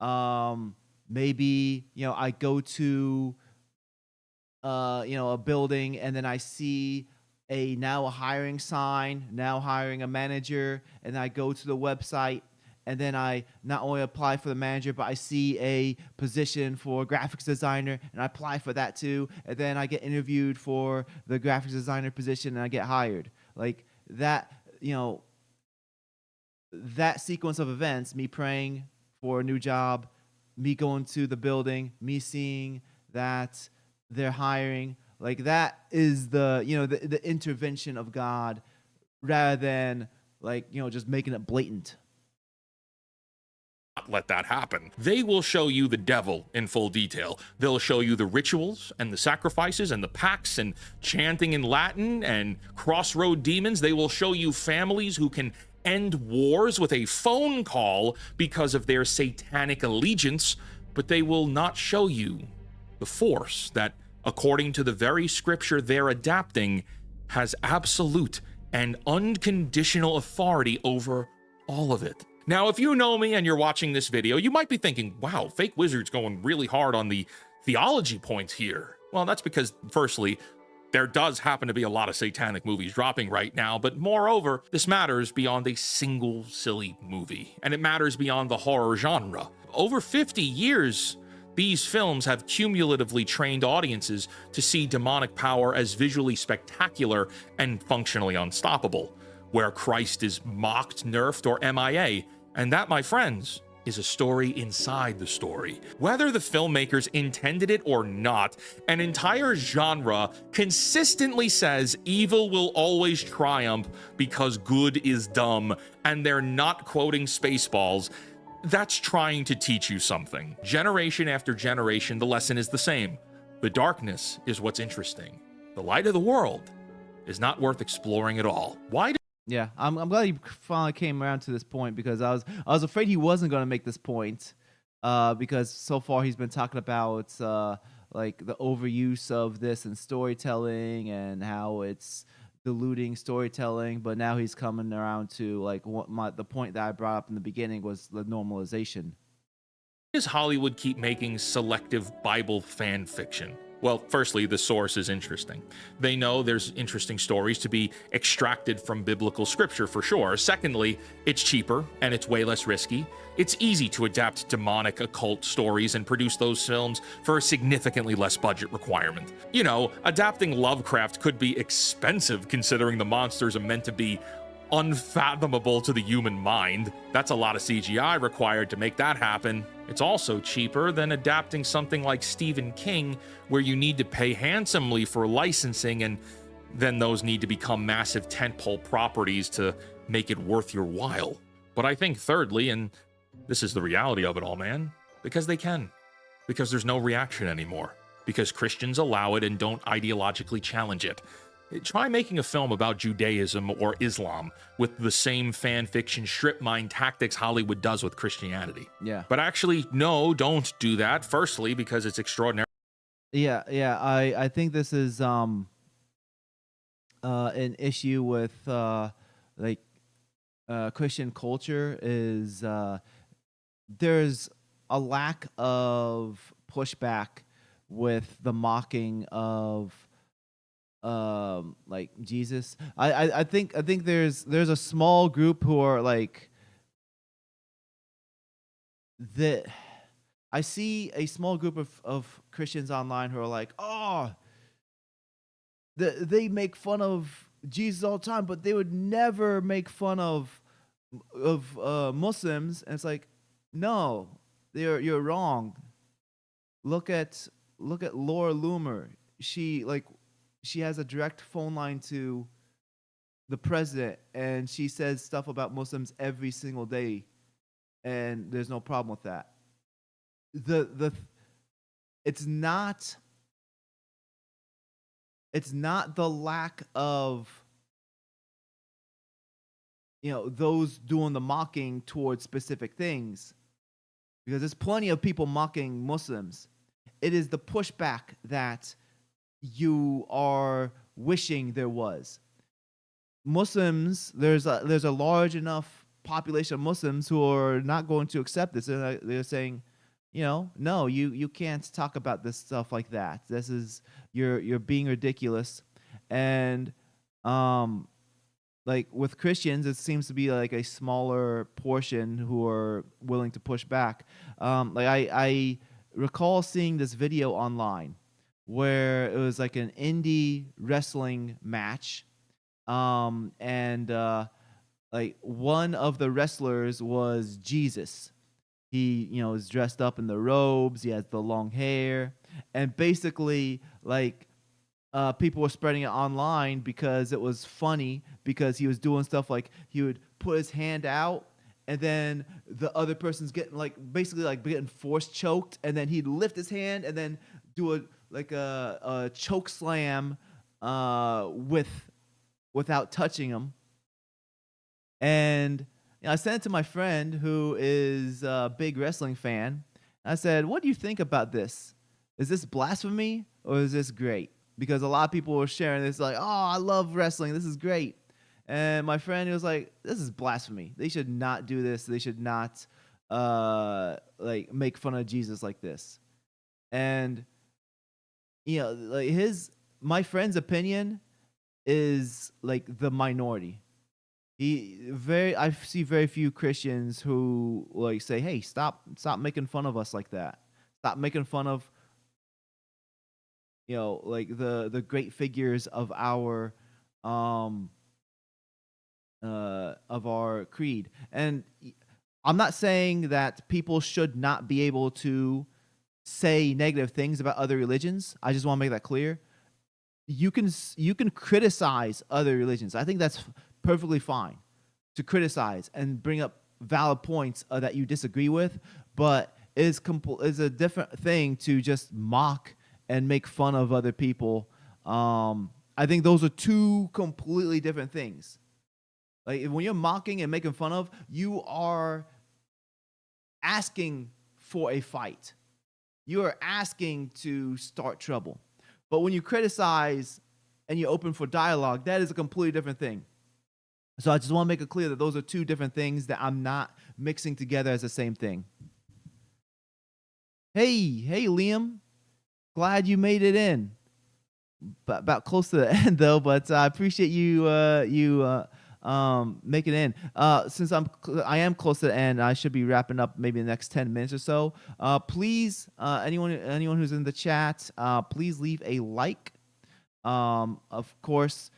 Maybe, I go to a building, and then I see now a hiring sign, now hiring a manager, and I go to the website, and then I not only apply for the manager, but I see a position for graphics designer, and I apply for that too, and then I get interviewed for the graphics designer position, and I get hired. Like that, that sequence of events, me praying for a new job, me going to the building, me seeing that they're hiring, like, that is the intervention of God, rather than, like, just making it blatant. Let that happen. They will show you the devil in full detail. They'll show you the rituals and the sacrifices and the pacts and chanting in Latin and crossroad demons. They will show you families who can end wars with a phone call because of their satanic allegiance, but they will not show you the force that, according to the very scripture they're adapting, has absolute and unconditional authority over all of it. Now, if you know me and you're watching this video, you might be thinking, wow, Fake Wizard's going really hard on the theology points here. Well, that's because, firstly, there does happen to be a lot of satanic movies dropping right now, but moreover, this matters beyond a single silly movie, and it matters beyond the horror genre. Over 50 years, these films have cumulatively trained audiences to see demonic power as visually spectacular and functionally unstoppable, where Christ is mocked, nerfed, or MIA. And that, my friends, is a story inside the story. Whether the filmmakers intended it or not, an entire genre consistently says evil will always triumph because good is dumb, and they're not quoting Spaceballs. That's trying to teach you something. Generation after generation, the lesson is the same. The darkness is what's interesting. The light of the world is not worth exploring at all. Why do Yeah, I'm glad he finally came around to this point, because I was afraid he wasn't going to make this point, because so far he's been talking about like the overuse of this in storytelling and how it's diluting storytelling, but now he's coming around to, like, the point that I brought up in the beginning was the normalization. does Hollywood keep making selective Bible fan fiction? Well, firstly, the source is interesting. They know there's interesting stories to be extracted from biblical scripture for sure. Secondly, it's cheaper and it's way less risky. It's easy to adapt demonic occult stories and produce those films for a significantly less budget requirement. You know, adapting Lovecraft could be expensive considering the monsters are meant to be unfathomable to the human mind. That's a lot of CGI required to make that happen. It's also cheaper than adapting something like Stephen King, where you need to pay handsomely for licensing, and then those need to become massive tentpole properties to make it worth your while. But I think thirdly, and this is the reality of it all, man, because they can. Because there's no reaction anymore. Because Christians allow it and don't ideologically challenge it. Try making a film about Judaism or Islam with the same fan fiction strip mine tactics Hollywood does with Christianity. Yeah. But actually, no, don't do that. Firstly, because it's extraordinary. Yeah. I think this is an issue with Christian culture is there's a lack of pushback with the mocking of like Jesus. I think there's a small group who are like that. I see a small group of Christians online who are like, oh, they make fun of Jesus all the time, but they would never make fun of Muslims. And it's like, no, you're wrong. Look at Laura Loomer. She has a direct phone line to the president, and she says stuff about Muslims every single day, and there's no problem with that. The it's not the lack of, those doing the mocking towards specific things, because there's plenty of people mocking Muslims. It is the pushback that you are wishing there was. Muslims, there's a large enough population of Muslims who are not going to accept this, and they're saying, no, you can't talk about this stuff like that. This is, you're being ridiculous. And like with Christians, it seems to be like a smaller portion who are willing to push back. Like I recall seeing this video online where it was like an indie wrestling match, and like one of the wrestlers was Jesus. He, is dressed up in the robes. He has the long hair, and basically, like, people were spreading it online because it was funny, because he was doing stuff like he would put his hand out, and then the other person's getting basically getting force choked, and then he'd lift his hand and then do a choke slam without touching him. And I sent it to my friend who is a big wrestling fan. I said, what do you think about this? Is this blasphemy or is this great? Because a lot of people were sharing this like, oh, I love wrestling. This is great. And my friend, he was like, this is blasphemy. They should not do this. They should not make fun of Jesus like this. And my friend's opinion is like the minority. I see very few Christians who say, hey, stop making fun of us like that. Stop making fun of the great figures of our creed. And I'm not saying that people should not be able to say negative things about other religions. I just want to make that clear. You can criticize other religions. I think that's perfectly fine to criticize and bring up valid points that you disagree with, but is a different thing to just mock and make fun of other people. I think those are two completely different things. Like when you're mocking and making fun of, you are asking for a fight. You are asking to start trouble. But when you criticize and you're open for dialogue, that is a completely different thing. So I just want to make it clear that those are two different things that I'm not mixing together as the same thing. Hey, Liam. Glad you made it in. About close to the end though, but I appreciate you making it in. Since I am close to the end, I should be wrapping up maybe the next 10 minutes or so. Please, anyone who's in the chat, please leave a like. Of course,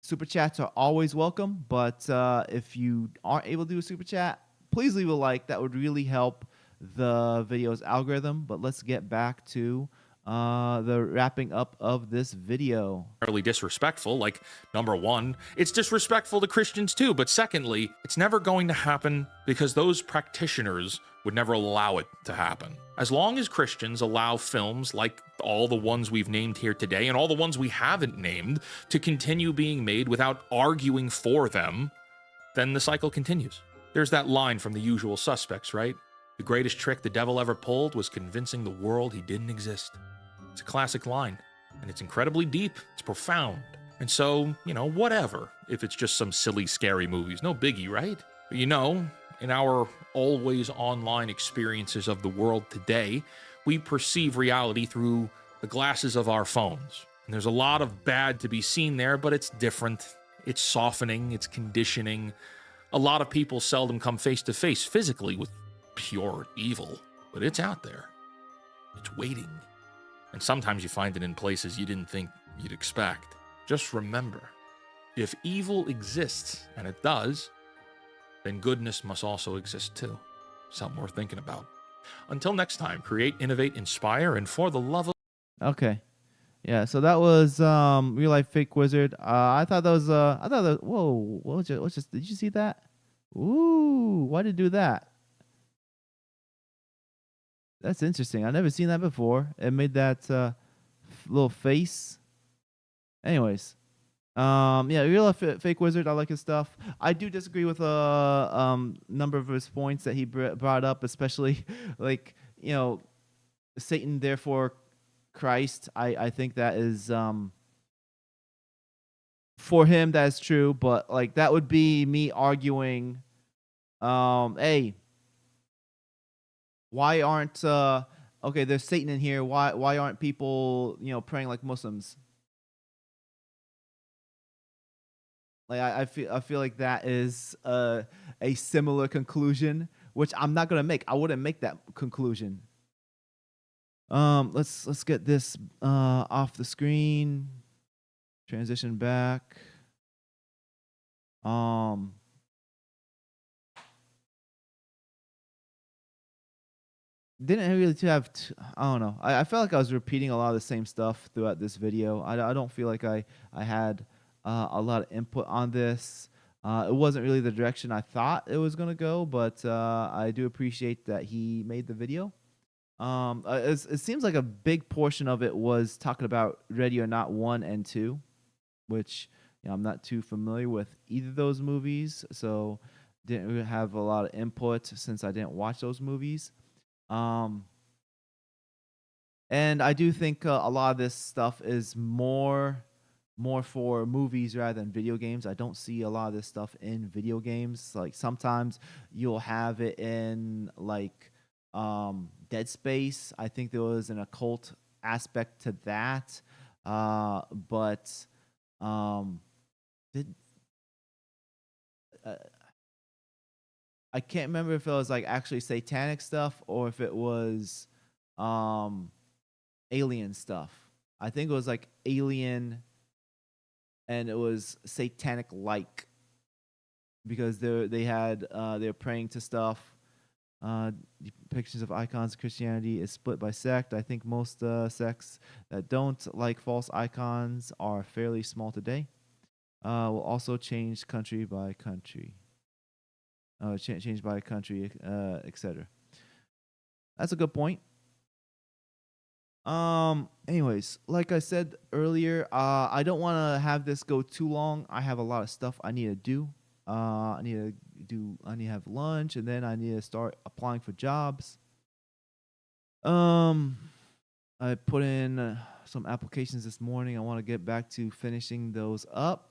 super chats are always welcome, but if you aren't able to do a super chat, please leave a like. That would really help the video's algorithm. But let's get back to the wrapping up of this video. Fairly disrespectful. Like, number one, it's disrespectful to Christians too, but secondly, it's never going to happen because those practitioners would never allow it to happen. As long as Christians allow films like all the ones we've named here today and all the ones we haven't named to continue being made without arguing for them, then the cycle continues. There's that line from The Usual Suspects, right? The greatest trick the devil ever pulled was convincing the world he didn't exist. It's a classic line, and it's incredibly deep, it's profound. And so, whatever, if it's just some silly, scary movies, no biggie, right? But in our always online experiences of the world today, we perceive reality through the glasses of our phones. And there's a lot of bad to be seen there, but it's different. It's softening, it's conditioning. A lot of people seldom come face to face physically with pure evil. but it's out there. It's waiting. And sometimes you find it in places you didn't think you'd expect. Just remember, if evil exists, and it does, then goodness must also exist too. Something worth thinking about. Until next time, create, innovate, inspire, and for the love of... Okay. Yeah, so that was Real Life Fake Wizard. I thought that was whoa, what's just did you see that? Ooh, why did it do that? That's interesting. I've never seen that before. It made that little face. Anyways, yeah, Real Life Fake Wizard. I like his stuff. I do disagree with a number of his points that he brought up, especially like Satan, therefore Christ. I think that is for him that is true, but like that would be me arguing, hey, why aren't okay, there's Satan in here. Why aren't people, praying like Muslims? Like I feel like that is a similar conclusion, which I'm not gonna make. I wouldn't make that conclusion. Let's get this off the screen. Transition back. Didn't really have I don't know. I felt like I was repeating a lot of the same stuff throughout this video. I don't feel like I had a lot of input on this. It wasn't really the direction I thought it was gonna go, but I do appreciate that he made the video. It seems like a big portion of it was talking about Ready or Not 1 and 2, which I'm not too familiar with either of those movies, so didn't really have a lot of input since I didn't watch those movies. And I do think a lot of this stuff is more for movies rather than video games. I don't see a lot of this stuff in video games. Like sometimes you'll have it in like Dead Space. I think there was an occult aspect to that. But did I can't remember if it was like actually satanic stuff or if it was alien stuff. I think it was like alien and it was satanic like because they're praying to stuff. Depictions of icons of Christianity is split by sect. I think most sects that don't like false icons are fairly small today. Will also change country by country. Change by country, etc. That's a good point. Anyways, like I said earlier, I don't want to have this go too long. I have a lot of stuff I need to do. I need to have lunch, and then I need to start applying for jobs. I put in some applications this morning. I want to get back to finishing those up.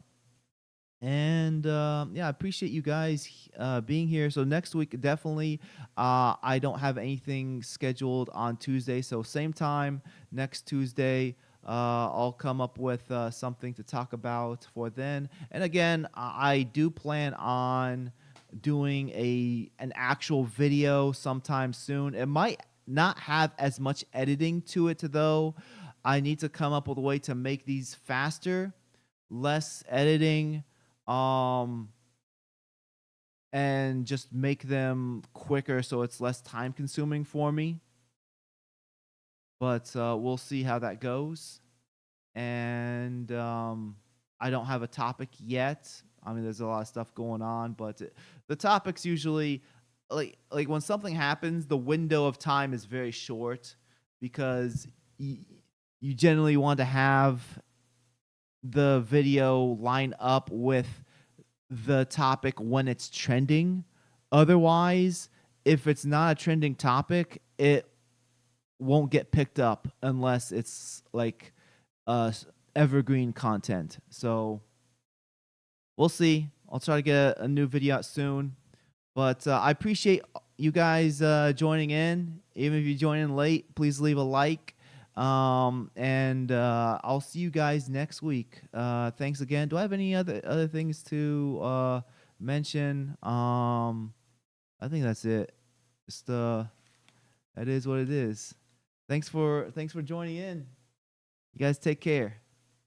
And yeah, I appreciate you guys being here. So next week, definitely, I don't have anything scheduled on Tuesday. So same time next Tuesday, I'll come up with something to talk about for then. And again, I do plan on doing an actual video sometime soon. It might not have as much editing to it, though. I need to come up with a way to make these faster, less editing. And just make them quicker so it's less time consuming for me. But we'll see how that goes. And I don't have a topic yet. I mean, there's a lot of stuff going on, but the topics usually like when something happens, the window of time is very short because you generally want to have the video line up with the topic when it's trending. Otherwise, if it's not a trending topic, it won't get picked up unless it's like evergreen content. So we'll see. I'll try to get a new video out soon. But I appreciate you guys joining in. Even if you join in late, please leave a like. And I'll see you guys next week. Thanks again. Do I have any other things to mention? I think that's it. Just That is what it is. Thanks for joining in. You guys take care.